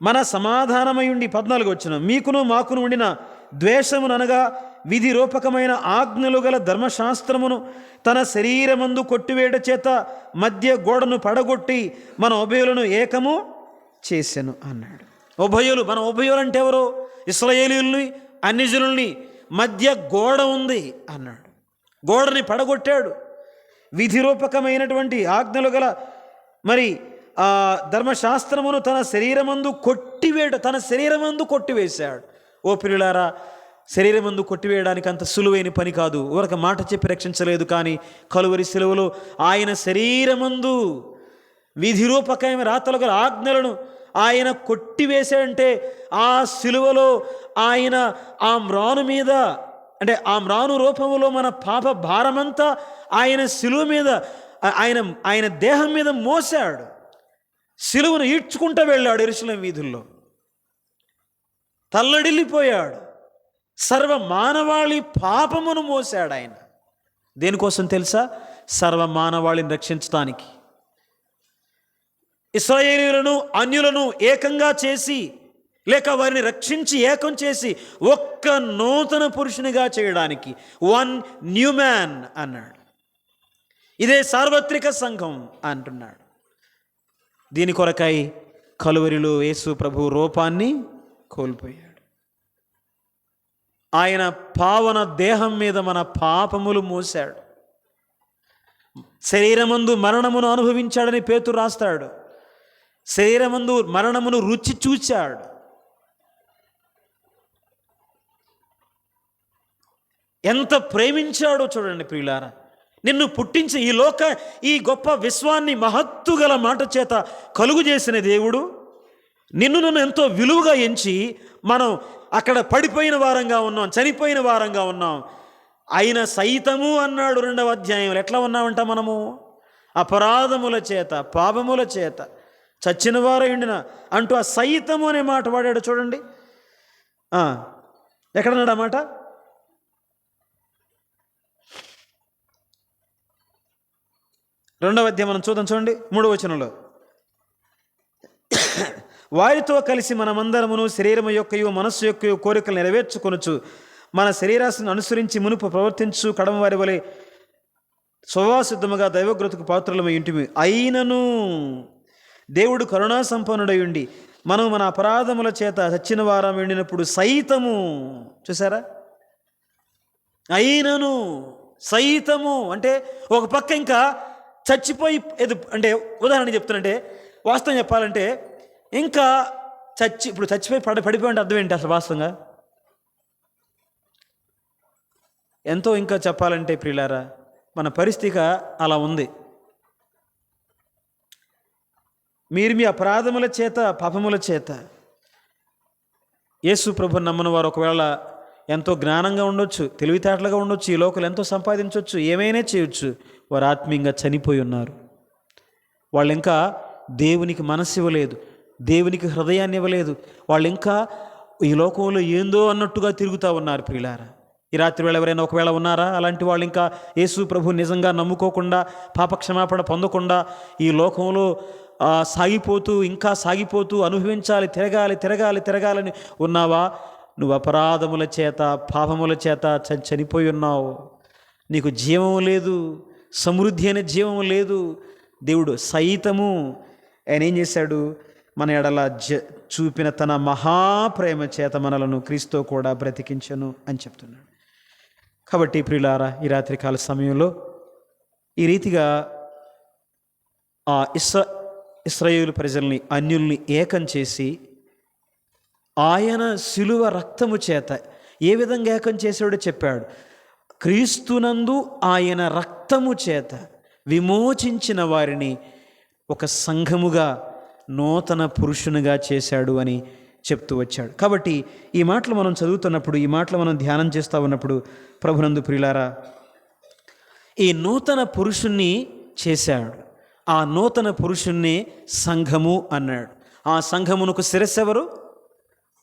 మన సమాధానమయుండి 14 వచ్చిన మీకును మాకును ఉండిన ద్వేషముననగా విధి రూపకమైన ఆజ్ఞలు గల ధర్మశాస్త్రమును తన శరీరమందు కొట్టివేట చేత మధ్య గోడను పడగొట్టి మన ఉభయులను ఏకము చేసెను అన్నాడు. ఉభయులు, మన ఉభయులు అంటే ఎవరు? ఇశ్రాయేలీయుల్ని అన్యజనుల్ని మధ్య గోడ ఉంది అన్నాడు. గోడని పడగొట్టాడు. విధి రూపకమైనటువంటి ఆజ్ఞలు గల మరి ధర్మశాస్త్రమును తన శరీరమందు కొట్టివేశాడు. ఓ ప్రియులారా, శరీరమందు కొట్టివేయడానికి అంత సులువైన పని కాదు. ఊరక మాట చెప్పి రక్షించలేదు, కానీ కలువరి శిలువలో ఆయన శరీరమందు విధి రూపకమైన రాతలు గల ఆజ్ఞలను ఆయన కొట్టివేశాడంటే, ఆ శిలువలో ఆయన ఆ మ్రాను మీద, అంటే ఆ మ్రాను రూపంలో మన పాప భారమంతా ఆయన శిలువ మీద, ఆయన దేహం మీద మోసాడు. శిలువను ఈడ్చుకుంటూ వెళ్ళాడు యెరూషలేము వీధుల్లో, తల్లడిల్లిపోయాడు. సర్వ మానవాళి పాపమును మోసాడు ఆయన. దేనికోసం తెలుసా? సర్వ మానవాళిని రక్షించడానికి. ఇశ్రాయేలీయులను అన్యులను ఏకంగా చేసి, లేక వారిని రక్షించి ఏకం చేసి ఒక్క నూతన పురుషునిగా చేయడానికి, వన్ న్యూ మ్యాన్ అన్నాడు. ఇదే సార్వత్రిక సంఘం అంటున్నాడు. దీని కొరకై కలువరిలో యేసు ప్రభు రూపాన్ని కోల్పోయాడు. ఆయన పావన దేహం మీద మన పాపములు మోశాడు. శరీరమందు మరణమును అనుభవించాడని పేతురు రాస్తాడు. శరీరమందు మరణమును రుచి చూచాడు. ఎంత ప్రేమించాడో చూడండి ప్రియులారా. నిన్ను పుట్టించి ఈ గొప్ప విశ్వాన్ని మహత్తుగల మాట చేత కలుగు చేసిన దేవుడు నన్ను ఎంతో విలువగా ఎంచి, మనం అక్కడ పడిపోయిన వారంగా ఉన్నాం, చనిపోయిన వారంగా ఉన్నాం. ఆయన సైతము అన్నాడు 2వ అధ్యాయంలో. ఎట్లా ఉన్నామంట మనము? అపరాధముల చేత, పాపముల చేత చచ్చిన వారైండిన అంటూ ఆ సైతము అనే మాట వాడాడు చూడండి. ఎక్కడన్నాడు ఆ మాట? రెండవ అధ్యాయం మనం చూడండి 3వ వచనంలో, వారితో కలిసి మనమందరమును శరీరము యొక్కయు మనస్సు యొక్కయు కోరికలు నెరవేర్చుకొనుచు మన శరీరాశను అనుసరించి మునుపు ప్రవర్తించు కడమ వారి వలె స్వభావసిద్ధముగా దైవగ్రతకు పాత్రలమై ఇంటిమి. అయినను దేవుడు కరుణా సంపన్నుడై ఉండి మనం మన అపరాధముల చేత చచ్చిన వారం ఎండినప్పుడు సైతము, చూసారా, అయినను సైతము అంటే ఒక పక్క ఇంకా చచ్చిపోయి, అంటే ఉదాహరణ చెప్తున్నంటే, వాస్తవం చెప్పాలంటే ఇంకా ఇప్పుడు చచ్చిపోయి పడిపోయి అంటే అర్థం ఏంటి అసలు వాస్తవంగా? ఎంతో ఇంకా చెప్పాలంటే ప్రియులారా, మన పరిస్థితి అలా ఉంది. మీరు మీ అపరాధముల చేత, పాపముల చేత యేసు ప్రభుని నమ్మని వారు ఒకవేళ ఎంతో జ్ఞానంగా ఉండొచ్చు, తెలివితేటలుగా ఉండొచ్చు, ఈ లోకలు ఎంతో సంపాదించవచ్చు, ఏమైనా చేయొచ్చు, వారు ఆత్మీయంగా చనిపోయి ఉన్నారు. వాళ్ళు ఇంకా దేవునికి మనస్సు ఇవ్వలేదు, దేవునికి హృదయాన్ని ఇవ్వలేదు. వాళ్ళు ఇంకా ఈ లోకంలో ఏందో అన్నట్టుగా తిరుగుతూ ఉన్నారు ప్రియులారా. ఈ రాత్రి వేళ ఎవరైనా ఒకవేళ ఉన్నారా అలాంటి వాళ్ళు? ఇంకా యేసు ప్రభు నిజంగా నమ్ముకోకుండా, పాపక్షమాపణ పొందకుండా ఈ లోకంలో సాగిపోతూ అనుభవించాలి, తిరగాలని ఉన్నావా? నువ్వు అపరాధముల చేత, పాపముల చేత చనిపోయి ఉన్నావు. నీకు జీవం లేదు, సమృద్ధి అనే జీవం లేదు. దేవుడు సైతము ఆయన ఏం చేశాడు? మన ఎడల చూపిన తన మహాప్రేమ చేత మనలను క్రీస్తు కూడా బ్రతికించను అని చెప్తున్నాడు. కాబట్టి ప్రియులారా, ఈ రాత్రికాల సమయంలో ఈ రీతిగా ఆ ఇశ్రాయేలు ప్రజల్ని, అన్యుల్ని ఏకం చేసి ఆయన శిలువ రక్తము చేత ఏ విధంగా ఏకం చేశాడో చెప్పాడు. క్రీస్తునందు ఆయన రక్తము చేత విమోచించిన వారిని ఒక సంఘముగా, నూతన పురుషునిగా చేశాడు అని చెప్తూ వచ్చాడు. కాబట్టి ఈ మాటలు మనం చదువుతున్నప్పుడు, ఈ మాటలు మనం ధ్యానం చేస్తూ ఉన్నప్పుడు, ప్రభునందు ప్రియులారా, ఈ నూతన పురుషుణ్ణి చేశాడు. ఆ నూతన పురుషుణ్ణి సంఘము అన్నాడు. ఆ సంఘమునకు శిరస్సు ఎవరు?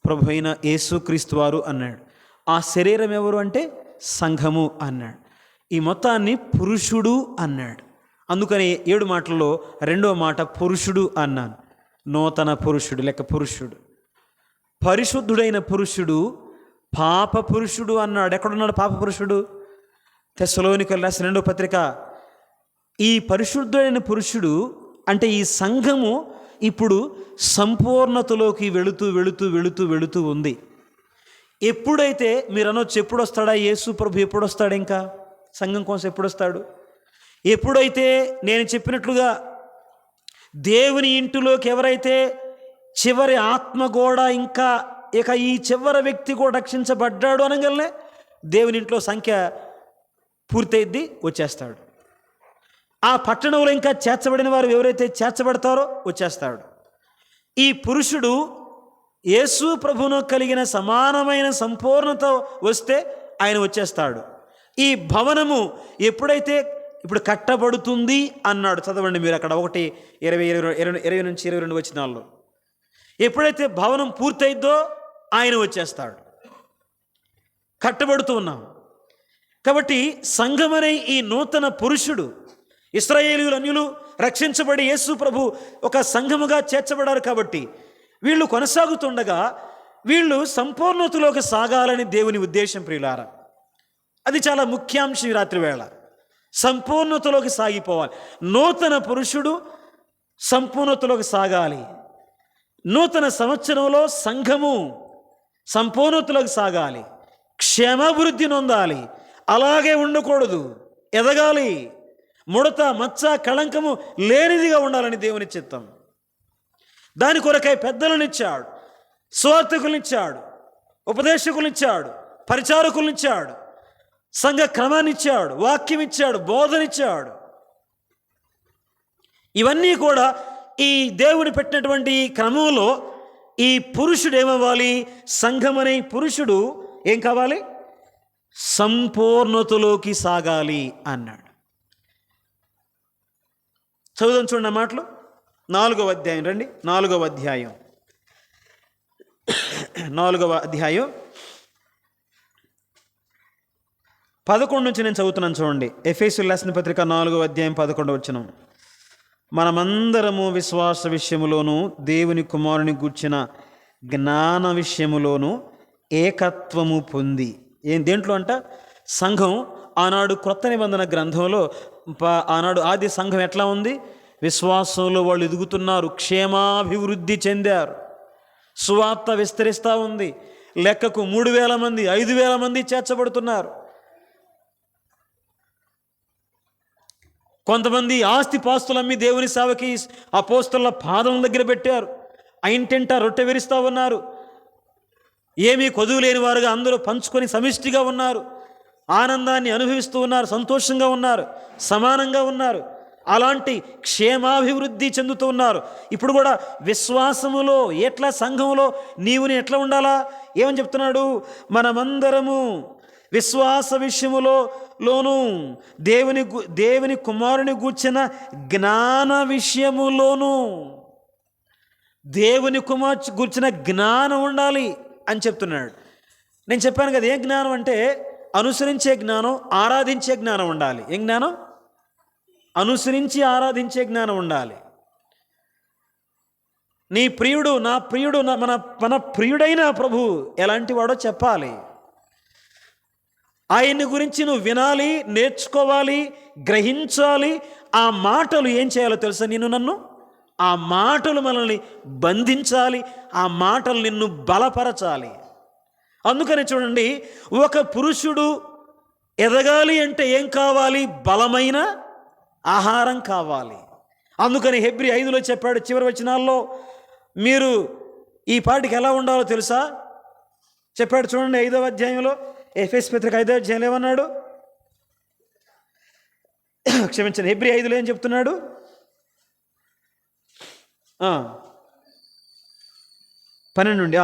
ప్రభు అయిన యేసుక్రీస్తు వారు అన్నాడు. ఆ శరీరం ఎవరు అంటే సంఘము అన్నాడు. ఈ మొత్తాన్ని పురుషుడు అన్నాడు. అందుకని 7 మాటల్లో 2వ మాట పురుషుడు అన్నాను. నూతన పురుషుడు లేక పురుషుడు, పరిశుద్ధుడైన పురుషుడు, పాప పురుషుడు అన్నాడు. ఎక్కడున్నాడు పాప పురుషుడు? తెస్సలోనికయులకు రాసిన 2వ పత్రిక. ఈ పరిశుద్ధుడైన పురుషుడు అంటే ఈ సంఘము ఇప్పుడు సంపూర్ణతలోకి వెళుతూ వెళుతూ వెళుతూ వెళుతూ ఉంది. ఎప్పుడైతే మీరు అనొచ్చు, ఎప్పుడు వస్తాడా యేసు ప్రభు? ఎప్పుడు వస్తాడు? ఇంకా సంఘం కోసం ఎప్పుడు వస్తాడు? ఎప్పుడైతే నేను చెప్పినట్లుగా దేవుని ఇంటిలోకి ఎవరైతే చివరి ఆత్మ కూడా ఇంకా ఇక ఈ చివరి వ్యక్తి కూడా రక్షించబడ్డాడు అనగలనే దేవుని ఇంట్లో సంఖ్య పూర్తయిద్ది, వచ్చేస్తాడు. ఆ పట్టణంలో ఇంకా చేర్చబడిన వారు ఎవరైతే చేర్చబడతారో వచ్చేస్తాడు. ఈ పురుషుడు యేసు ప్రభువును కలిగిన సమానమైన సంపూర్ణత వస్తే ఆయన వచ్చేస్తాడు. ఈ భవనము ఎప్పుడైతే ఇప్పుడు కట్టబడుతుంది అన్నాడు, చదవండి మీరు అక్కడ 1:20 నుంచి 22 వచనాల్లో. ఎప్పుడైతే భవనం పూర్తయిద్దో ఆయన వచ్చేస్తాడు. కట్టబడుతూ ఉన్నాం కాబట్టి సంఘమనే ఈ నూతన పురుషుడు, ఇశ్రాయేలీయులు అన్యులు రక్షించబడి యేసు ప్రభు ఒక సంఘముగా చేర్చబడారు. కాబట్టి వీళ్ళు కొనసాగుతుండగా వీళ్ళు సంపూర్ణతలోకి సాగాలని దేవుని ఉద్దేశం. ప్రియులారా, అది చాలా ముఖ్యాంశం. ఈ రాత్రి వేళ సంపూర్ణతలోకి సాగిపోవాలి. నూతన పురుషుడు సంపూర్ణతలోకి సాగాలి. నూతన సంవత్సరంలో సంఘము సంపూర్ణతలోకి సాగాలి, క్షేమాభివృద్ధి నొందాలి. అలాగే ఉండకూడదు, ఎదగాలి. ముడత, మచ్చ, కళంకము లేనిదిగా ఉండాలని దేవుని చిత్తం. దాని కొరకై పెద్దలనిచ్చాడు, సువార్తికులనిచ్చాడు, ఉపదేశకులనిచ్చాడు, పరిచారకులనిచ్చాడు, సంఘ క్రమాన్ని ఇచ్చాడు, వాక్యం ఇచ్చాడు, బోధనిచ్చాడు. ఇవన్నీ కూడా ఈ దేవుని పెట్టినటువంటి ఈ క్రమంలో ఈ పురుషుడు ఏమవ్వాలి? సంఘం అనే పురుషుడు ఏం కావాలి? సంపూర్ణతలోకి సాగాలి అన్నాడు. చదువుదాం చూడండి ఆ మాటలు. 4వ అధ్యాయం రండి. 4వ అధ్యాయం 11 నుంచి నేను చదువుతున్నాను చూడండి. ఎఫెసీయులకు రాసిన పత్రిక 4వ అధ్యాయం 11వ వచనం. మనమందరము విశ్వాస విషయములోను దేవుని కుమారుని గూర్చిన జ్ఞాన విషయములోను ఏకత్వము పొంది. దేంట్లో అంట? సంఘం ఆనాడు క్రొత్త నిబంధన గ్రంథంలో ఆనాడు ఆది సంఘం ఎట్లా ఉంది? విశ్వాసంలో వాళ్ళు ఎదుగుతున్నారు, క్షేమాభివృద్ధి చెందారు, సువార్త విస్తరిస్తూ ఉంది. లెక్కకు 3,000 మంది 5,000 మంది చేర్చబడుతున్నారు. కొంతమంది ఆస్తి పాస్తులమ్మి దేవుని సేవకి అపోస్తలుల పాదం దగ్గర పెట్టారు. ఇంటింట రొట్టె విరుస్తూ ఉన్నారు. ఏమీ కొదువు లేని వారుగా అందరూ పంచుకొని సమిష్టిగా ఉన్నారు. ఆనందాన్ని అనుభవిస్తూ ఉన్నారు, సంతోషంగా ఉన్నారు, సమానంగా ఉన్నారు. అలాంటి క్షేమాభివృద్ధి చెందుతూ ఉన్నారు. ఇప్పుడు కూడా విశ్వాసములో ఎట్లా, సంఘములో నీవుని ఎట్లా ఉండాలా? ఏమని చెప్తున్నాడు? మనమందరము విశ్వాస విషయములోను దేవుని కుమారుని గూర్చిన జ్ఞాన విషయములోను, దేవుని కుమారు గూర్చిన జ్ఞానం ఉండాలి అని చెప్తున్నాడు. నేను చెప్పాను కదా, ఏ జ్ఞానం అంటే అనుసరించే జ్ఞానం, ఆరాధించే జ్ఞానం ఉండాలి. ఏం జ్ఞానం? అనుసరించి ఆరాధించే జ్ఞానం ఉండాలి. నీ ప్రియుడు, నా ప్రియుడు, మన ప్రియుడైన ప్రభు ఎలాంటి వాడో చెప్పాలి. ఆయన్ని గురించి నువ్వు వినాలి, నేర్చుకోవాలి, గ్రహించాలి. ఆ మాటలు ఏం చేయాలో తెలుసా? నన్ను ఆ మాటలు మనల్ని బంధించాలి, ఆ మాటలు నిన్ను బలపరచాలి. అందుకని చూడండి, ఒక పురుషుడు ఎదగాలి అంటే ఏం కావాలి? బలమైన ఆహారం కావాలి. అందుకని హెబ్రీ 5లో చెప్పాడు, చివరి వచనాల్లో మీరు ఈ పాటికి ఎలా ఉండాలో తెలుసా? చెప్పాడు చూడండి, 5వ అధ్యాయంలో, ఎఫెసీ పత్రిక 5వ అధ్యాయంలో ఏమన్నాడు? క్షమించండి, హెబ్రీ 5లో ఏం చెప్తున్నాడు? 12 నుండి,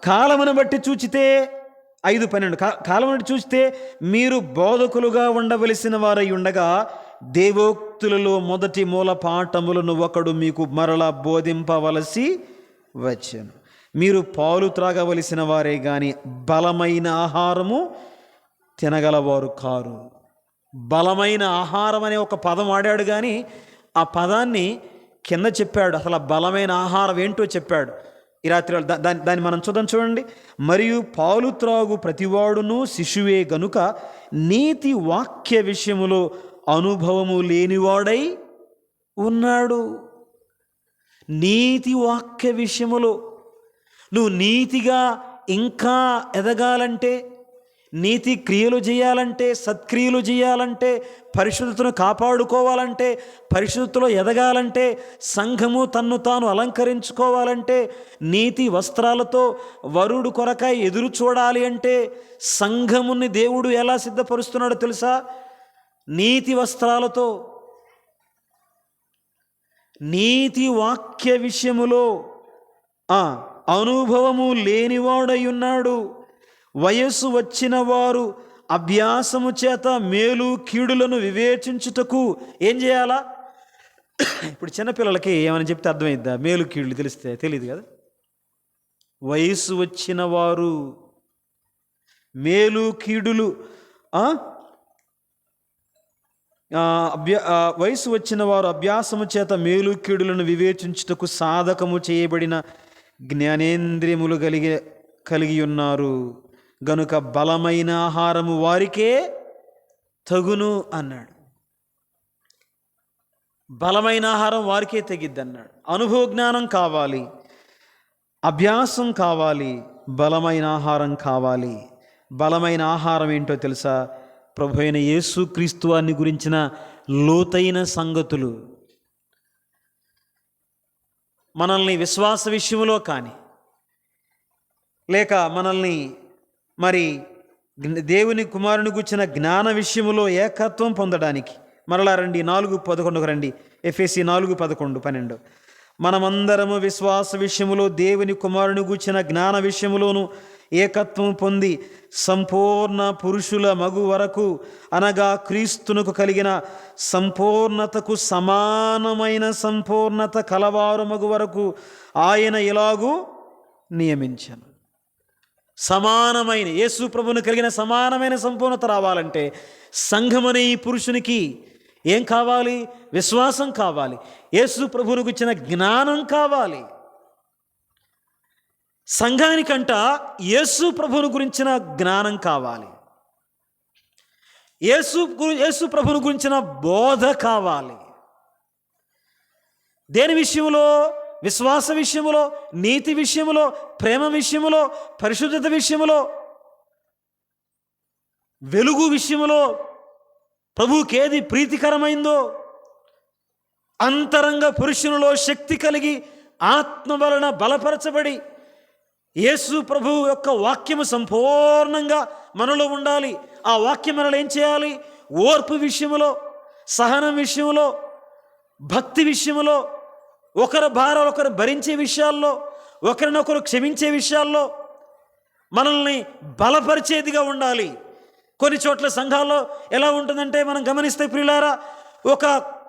కాలమును బట్టి చూచితే 5:12, కాలమును బట్టి చూస్తే మీరు బోధకులుగా ఉండవలసిన వారై ఉండగా దేవోక్తులలో మొదటి మూల పాఠములను ఒకడు మీకు మరలా బోధింపవలసి వచ్చాను. మీరు పాలు త్రాగవలసిన వారే గాని బలమైన ఆహారము తినగలవారు కారు. బలమైన ఆహారం అనే ఒక పదం వాడాడు, కానీ ఆ పదాన్ని కింద చెప్పాడు. అసలు ఆ బలమైన ఆహారం ఏంటో చెప్పాడు. ఈ రాత్రి దాన్ని మనం చూడండి. మరియు పాలు త్రాగు ప్రతివాడును శిశువే గనుక నీతి వాక్య విషయములో అనుభవము లేనివాడై ఉన్నాడు. నీతి వాక్య విషయములో నువ్వు నీతిగా ఇంకా ఎదగాలంటే, నీతి క్రియలు చేయాలంటే, సత్క్రియలు చేయాలంటే, పరిశుద్ధతను కాపాడుకోవాలంటే, పరిశుద్ధతలో ఎదగాలంటే, సంఘము తన్ను తాను అలంకరించుకోవాలంటే, నీతి వస్త్రాలతో వరుడు కొరకై ఎదురు చూడాలి అంటే సంఘముని దేవుడు ఎలా సిద్ధపరుస్తున్నాడో తెలుసా? నీతి వస్త్రాలతో. నీతి వాక్య విషయములో అనుభవము లేనివాడై ఉన్నాడు. వయస్సు వచ్చిన వారు అభ్యాసము చేత మేలు కీడులను వివేచించుటకు ఏం చేయాలా? ఇప్పుడు చిన్నపిల్లలకి ఏమైనా చెప్తే అర్థమైద్దా? మేలు కీడులు తెలియదు కదా. వయస్సు వచ్చిన వారు మేలు కీడులు వయసు వచ్చిన వారు అభ్యాసము చేత మేలు కీడులను వివేచించుటకు సాధకము చేయబడిన జ్ఞానేంద్రియములు కలిగి ఉన్నారు గనుక బలమైన ఆహారము వారికే తగును అన్నాడు. బలమైన ఆహారం వారికే తగిద్ది అన్నాడు. అనుభవ జ్ఞానం కావాలి, అభ్యాసం కావాలి, బలమైన ఆహారం కావాలి. బలమైన ఆహారం ఏంటో తెలుసా? ప్రభు అయిన యేసు క్రీస్తు వారిని గురించిన లోతైన సంగతులు. మనల్ని విశ్వాస విషయంలో కానీ, లేక మనల్ని మరి దేవుని కుమారుని గురించిన జ్ఞాన విషయంలో ఏకత్వం పొందడానికి మరలా రండి, 4:11 రండి. ఎఫెసీ 4:11-12. మనమందరము విశ్వాస విషయములో దేవుని కుమారుని గూర్చిన జ్ఞాన విషయములోను ఏకత్వం పొంది సంపూర్ణ పురుషుల మగు వరకు, అనగా క్రీస్తునకు కలిగిన సంపూర్ణతకు సమానమైన సంపూర్ణత కలవారు మగు వరకు ఆయన ఇలాగూ నియమించను. సమానమైన యేసు ప్రభువును కలిగిన సమానమైన సంపూర్ణత రావాలంటే సంఘమనే ఈ పురుషునికి ఏం కావాలి? విశ్వాసం కావాలి, యేసు ప్రభువును గురించిన జ్ఞానం కావాలి. సంఘానికంట యేసు ప్రభువును గురించిన జ్ఞానం కావాలి, యేసు ప్రభువును గురించిన బోధ కావాలి. దేని విషయంలో? విశ్వాస విషయములో, నీతి విషయములో, ప్రేమ విషయములో, పరిశుద్ధత విషయములో, వెలుగు విషయములో, ప్రభువుకి ఏది ప్రీతికరమైందో, అంతరంగ పురుషునిలో శక్తి కలిగి ఆత్మ వలన బలపరచబడి యేసు ప్రభువు యొక్క వాక్యము సంపూర్ణంగా మనలో ఉండాలి. ఆ వాక్యం మనలో ఏం చేయాలి? ఓర్పు విషయములో, సహనం విషయంలో, భక్తి విషయములో, ఒకరి భారం ఒకరు భరించే విషయాల్లో, ఒకరినొకరు క్షమించే విషయాల్లో మనల్ని బలపరిచేదిగా ఉండాలి. కొన్ని చోట్ల సంఘాల్లో ఎలా ఉంటుందంటే మనం గమనిస్తే ప్రియులారా, ఒక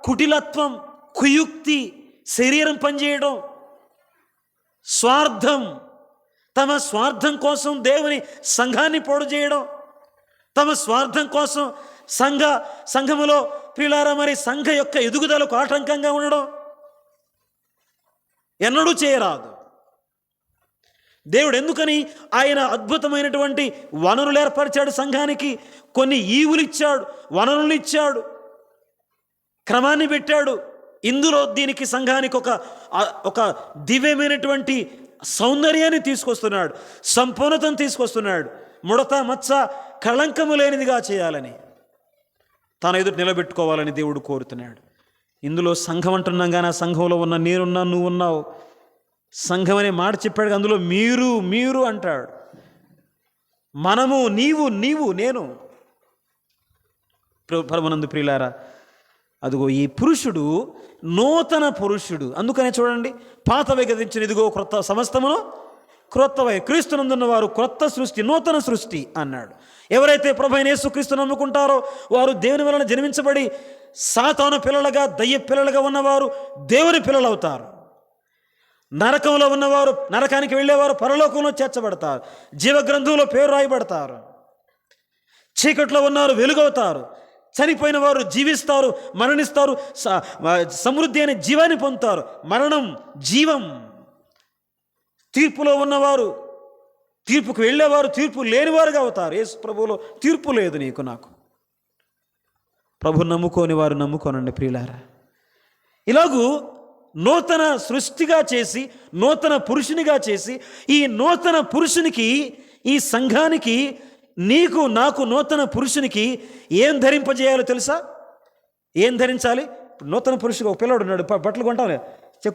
కుటిలత్వం, కుయుక్తి, శరీరం పనిచేయడం, స్వార్థం, తమ స్వార్థం కోసం దేవుని సంఘాన్ని పొడు చేయడం, తమ స్వార్థం కోసం సంఘములో ప్రియులారా మరి సంఘ యొక్క ఎదుగుదలకు ఆటంకంగా ఉండడం ఎన్నడూ చేయరాదు. దేవుడు ఎందుకని ఆయన అద్భుతమైనటువంటి వనరులు ఏర్పరిచాడు సంఘానికి. కొన్ని ఈవులు ఇచ్చాడు, వనరులు ఇచ్చాడు, క్రమాన్ని పెట్టాడు. ఇందులో దీనికి సంఘానికి ఒక దివ్యమైనటువంటి సౌందర్యాన్ని తీసుకొస్తున్నాడు, సంపూర్ణతను తీసుకొస్తున్నాడు. ముడత మచ్చ కళంకము లేనిదిగా చేయాలని, తన ఎదుట నిలబెట్టుకోవాలని దేవుడు కోరుతున్నాడు. ఇందులో సంఘం అంటున్నాం కానీ ఆ సంఘంలో ఉన్న నేనున్నా, నువ్వు ఉన్నావు. సంఘం అనే మాట చెప్పాడు, అందులో మీరు అంటాడు. మనము, నీవు నేను. పరమనందు ప్రియులారా, అదిగో ఈ పురుషుడు నూతన పురుషుడు. అందుకనే చూడండి, పాతవై గతించిన ఇదిగో క్రొత్త సమస్తమును క్రొత్తవై, క్రీస్తునందున్న వారు క్రొత్త సృష్టి, నూతన సృష్టి అన్నాడు. ఎవరైతే ప్రభువైన యేసుక్రీస్తును నమ్ముకుంటారో వారు దేవుని వలన జన్మించబడి సాతాను పిల్లలుగా, దయ్య పిల్లలుగా ఉన్నవారు దేవుని పిల్లలు అవుతారు. నరకంలో ఉన్నవారు, నరకానికి వెళ్ళేవారు పరలోకంలో చేర్చబడతారు, జీవగ్రంథంలో పేరు రాయబడతారు. చీకట్లో ఉన్నవారు వెలుగవుతారు, చనిపోయిన వారు జీవిస్తారు, మరణిస్తారు, సమృద్ధి అనే జీవాన్ని పొందుతారు. మరణం, జీవం. తీర్పులో ఉన్నవారు, తీర్పుకు వెళ్ళేవారు తీర్పు లేనివారుగా అవుతారు. యేసు ప్రభువులో తీర్పు లేదు నీకు నాకు. ప్రభు నమ్ముకోని వారు నమ్ముకోనండి ప్రియులారా. ఇలాగూ నూతన సృష్టిగా చేసి, నూతన పురుషునిగా చేసి, ఈ నూతన పురుషునికి, ఈ సంఘానికి, నీకు నాకు నూతన పురుషునికి ఏం ధరింపజేయాలో తెలుసా? ఏం ధరించాలి? నూతన పురుషుడు ఒక పిల్లడు ఉన్నాడు, బట్టలు కొంటాం లేదా?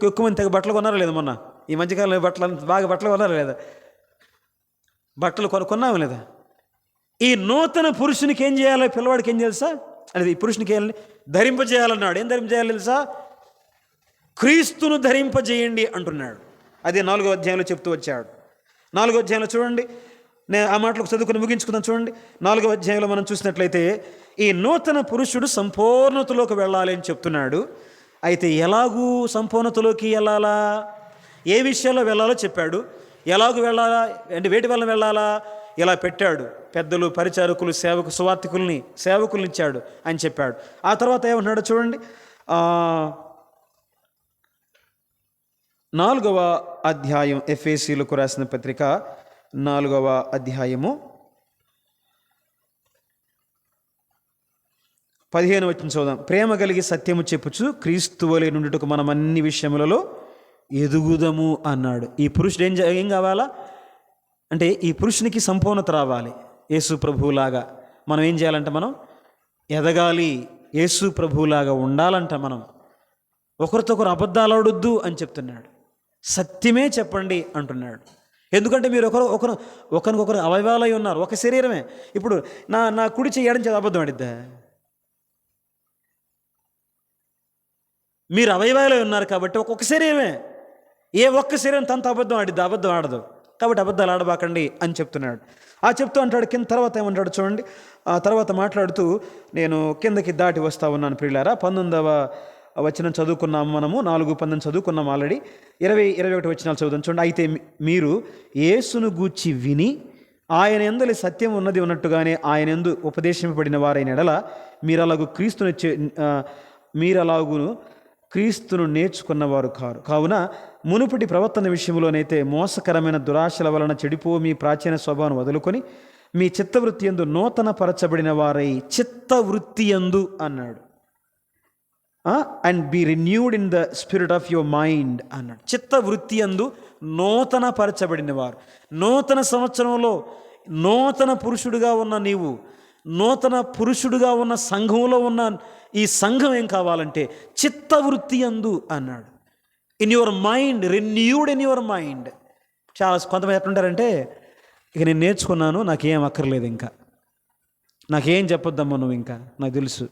ఎక్కువ మంది తెగ బట్టలు కొన్నారా లేదా? మొన్న ఈ మధ్యకాలంలో బాగా బట్టలు కొన్నారా లేదా? బట్టలు కొన్నాము లేదా? ఈ నూతన పురుషునికి ఏం చేయాలి? పిల్లవాడికి ఏం తెలుసా? అనేది ఈ పురుషునికి ఏం ధరింపజేయాలన్నాడు. ఏం ధరింపజేయాలి తెలుసా? క్రీస్తును ధరింపజేయండి అంటున్నాడు. అదే 4వ అధ్యాయంలో చెప్తూ వచ్చాడు. 4వ అధ్యాయంలో చూడండి, నేను ఆ మాటలకు చదువుకుని ముగించుకుందాం. చూడండి, 4వ అధ్యాయంలో మనం చూసినట్లయితే ఈ నూతన పురుషుడు సంపూర్ణతలోకి వెళ్ళాలి అని చెప్తున్నాడు. అయితే ఎలాగూ సంపూర్ణతలోకి వెళ్ళాలా, ఏ విషయాల్లో వెళ్ళాలో చెప్పాడు. ఎలాగూ వెళ్ళాలా అంటే వేటి వల్ల వెళ్ళాలా ఇలా పెట్టాడు. పెద్దలు, పరిచారకులు, సేవకుల్ని ఇచ్చాడు అని చెప్పాడు. ఆ తర్వాత ఏమన్నాడు చూడండి, 4వ అధ్యాయం, ఎఫెసీయులకు రాసిన పత్రిక 4వ అధ్యాయము 15వ వచనం చదువుదాం. ప్రేమ కలిగి సత్యము చెప్పుచు క్రీస్తు వలె నుండుటకు మనం అన్ని విషయములలో ఎదుగుదము అన్నాడు. ఈ పురుషుడు ఏం కావాలా అంటే, ఈ పురుషునికి సంపూర్ణత రావాలి. యేసు ప్రభువులాగా మనం ఏం చేయాలంటే, మనం ఎదగాలి. యేసు ప్రభువులాగా ఉండాలంట. మనం ఒకరితో ఒకరు అబద్ధాలు ఆడొద్దు అని చెప్తున్నాడు. సత్యమే చెప్పండి అంటున్నాడు. ఎందుకంటే మీరు ఒకరికొకరు అవయవాలై ఉన్నారు, ఒక శరీరమే. ఇప్పుడు నా కుడి చెయ్యి ఎడం చేత అబద్ధం ఆడిద్దా? మీరు అవయవాలై ఉన్నారు కాబట్టి ఒక్కొక్క శరీరమే. ఏ ఒక్క శరీరం తనతో అబద్ధం ఆడిద్దా? అబద్ధం ఆడదు. కాబట్టి అబద్ధాలు ఆడబాకండి అని చెప్తున్నాడు. చెప్తూ అంటాడు కింద. తర్వాత ఏమంటాడు చూడండి, తర్వాత మాట్లాడుతూ, నేను కిందకి దాటి వస్తూ ఉన్నాను ప్రియులారా. 19వ వచనం చదువుకున్నాము మనము, 4:19 చదువుకున్నాము ఆల్రెడీ. 20-21 వచనాలు చదువుతాం చూడండి. అయితే మీరు యేసును గూర్చి విని ఆయన యందలి సత్యం ఉన్నది ఉన్నట్టుగానే ఆయన యందు ఉపదేశింపబడిన వారైన ఎడల మీరలాగును క్రీస్తును నేర్చుకున్నవారు కారు. కావున మునుపటి ప్రవర్తన విషయంలోనైతే మోసకరమైన దురాశల వలన చెడిపో మీ ప్రాచీన స్వభావం వదులుకొని మీ చిత్తవృత్తి యందు నూతన పరచబడిన వారై, చిత్తవృత్తి యందు అన్నాడు, and be renewed in the spirit of your mind అన్నాడు. చిత్తవృత్తి యందు నూతన పరచబడిన వారు. నూతన సంవత్సరంలో నూతన పురుషుడుగా ఉన్న నీవు, నూతన పురుషుడుగా ఉన్న సంఘంలో ఉన్న ఈ సంఘం ఏం కావాలంటే చిత్తవృత్తి యందు అన్నాడు. In your mind, renewed in your mind. చాలా కొంతమంది ఎట్లుంటారంటే, ఇక నేను నేర్చుకున్నాను, నాకేం అక్కర్లేదు, ఇంకా నాకేం చెప్పొద్దమ్మా నువ్వు, ఇంకా నాకు తెలుసు.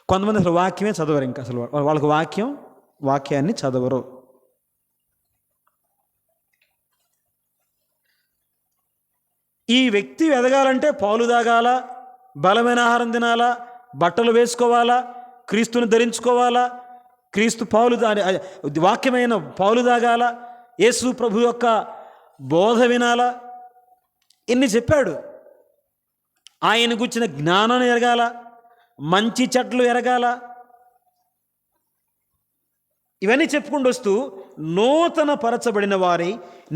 కొంతమంది అసలు వాక్యమే చదవరు. ఇంకా అసలు వాళ్ళకి వాక్యాన్ని చదవరు. ఈ వ్యక్తి ఎదగాలంటే పాలు తాగాలా, బలమైన ఆహారం తినాలా, బట్టలు వేసుకోవాలా, క్రీస్తుని ధరించుకోవాలా, క్రీస్తు వాక్యమైన పాలు తాగాల, యేసు ప్రభు యొక్క బోధ వినాలా. ఇన్ని చెప్పాడు. ఆయన గుర్చిన జ్ఞానాన్ని ఎరగాల, మంచి చెట్లు ఎరగాల. ఇవన్నీ చెప్పుకుంటూ వస్తూ నూతన పరచబడిన వారై,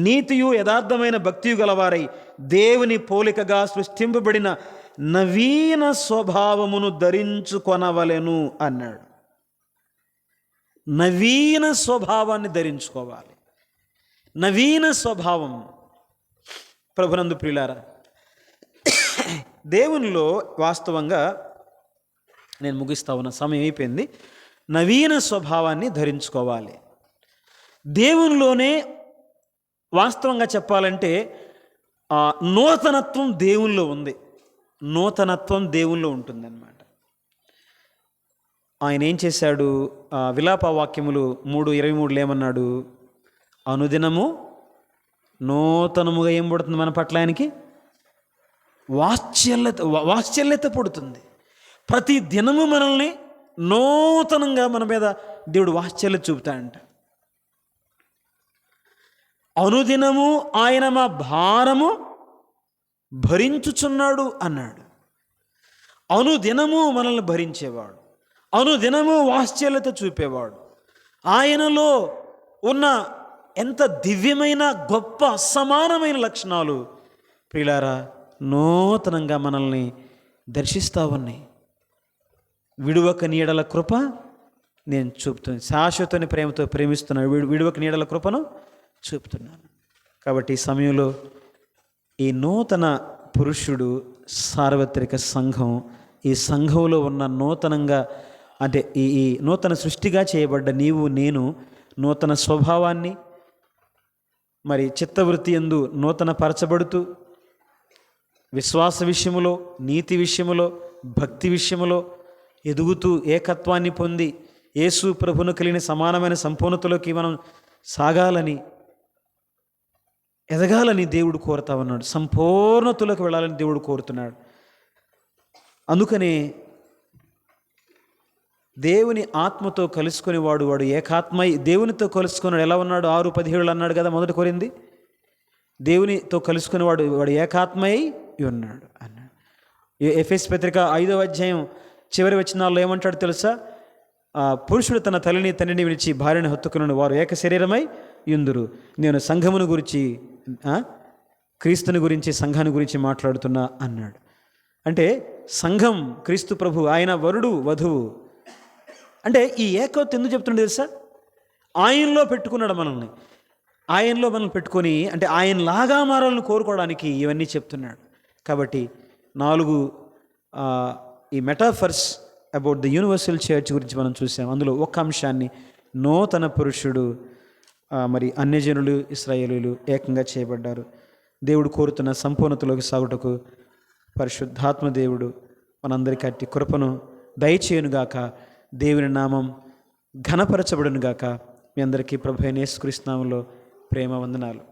నీతియు యథార్థమైన భక్తియు గలవారై, దేవుని పోలికగా సృష్టింపబడిన నవీన స్వభావమును ధరించుకొనవలెను అన్నాడు. నవీన స్వభావాన్ని ధరించుకోవాలి. నవీన స్వభావం. ప్రభునందు ప్రియులారా, దేవునిలో వాస్తవంగా నేను ముగిస్తా ఉన్న సమయం అయిపోయింది. నవీన స్వభావాన్ని ధరించుకోవాలి. దేవునిలోనే వాస్తవంగా చెప్పాలంటే నూతనత్వం దేవునిలో ఉంది. నూతనత్వం దేవునిలో ఉంటుందన్నమాట. ఆయన ఏం చేశాడు? విలాప వాక్యములు 3:23 ఏమన్నాడు? అనుదినము నూతనముగా ఏం పుడుతుంది మన పట్ల? ఆయనకి వాత్సల్యత పుడుతుంది. ప్రతి దినము మనల్ని నూతనంగా మన మీద దేవుడు వాత్సల్యత చూపుతాడంట. అనుదినము ఆయన మా భారము భరించుచున్నాడు అన్నాడు. అనుదినము మనల్ని భరించేవాడు, అనుదినము వాత్సల్యత చూపేవాడు. ఆయనలో ఉన్న ఎంత దివ్యమైన, గొప్ప, అసమానమైన లక్షణాలు ప్రియులారా నూతనంగా మనల్ని దర్శిస్తూ ఉన్నాయి. విడువక నీడల కృప నేను చూపుతున్నాను. శాశ్వతని ప్రేమతో ప్రేమిస్తున్నాను. విడువక నీడల కృపను చూపుతున్నాను. కాబట్టి ఈ సమయంలో ఈ నూతన పురుషుడు, సార్వత్రిక సంఘం, ఈ సంఘంలో ఉన్న నూతనంగా అంటే ఈ నూతన సృష్టిగా చేయబడ్డ నీవు నేను నూతన స్వభావాన్ని, మరి చిత్తవృత్తి యందు నూతన పరచబడుతూ, విశ్వాస విషయములో, నీతి విషయములో, భక్తి విషయములో ఎదుగుతూ ఏకత్వాన్ని పొంది యేసు ప్రభువును కలిగిన సమానమైన సంపూర్ణతలోకి మనం సాగాలని, ఎదగాలని దేవుడు కోరుతా ఉన్నాడు. సంపూర్ణతలోకి వెళ్ళాలని దేవుడు కోరుతున్నాడు. అందుకనే దేవుని ఆత్మతో కలుసుకుని వాడు ఏకాత్మై దేవునితో కలుసుకున్నాడు. ఎలా ఉన్నాడు? 6:17 అన్నాడు కదా మొదటి కొరింథీ. దేవునితో కలుసుకుని వాడు ఏకాత్మై ఉన్నాడు అన్నాడు. ఎఫెసు పత్రిక 5వ అధ్యాయం చివరి వచనాల్లో ఏమంటాడు తెలుసా? పురుషుడు తన తల్లిని తండ్రిని విడిచి భార్యను హత్తుకున్నాడు, వారు ఏక శరీరమై యుందురు. నేను సంఘమును గురించి, క్రీస్తుని గురించి, సంఘాన్ని గురించి మాట్లాడుతున్నా అన్నాడు. అంటే సంఘం క్రీస్తు ప్రభు, ఆయన వరుడు వధువు. అంటే ఈ ఏకత్వం ఎందుకు చెప్తుండే తెలుసా? ఆయనలో పెట్టుకున్నాడు మనల్ని. ఆయనలో మనల్ని పెట్టుకొని అంటే ఆయనలాగా మారాలని కోరుకోవడానికి ఇవన్నీ చెప్తున్నాడు. కాబట్టి 4 ఈ metaphors about the universal church గురించి మనం చూసాం. అందులో ఒక అంశాన్ని నూతన పురుషుడు, మరి అన్యజనులు, ఇశ్రాయేలీయులు ఏకంగా చేయబడ్డారు. దేవుడు కోరుతున్న సంపూర్ణతలోకి సాగుటకు పరిశుద్ధాత్మ దేవుడు మనందరికీ అట్టి కృపను దయచేయునుగాక. దేవుని నామం ఘనపరచబడునుగాక. మీ అందరికీ ప్రభువైన యేసుక్రీస్తు నామములో ప్రేమ వందనాలు.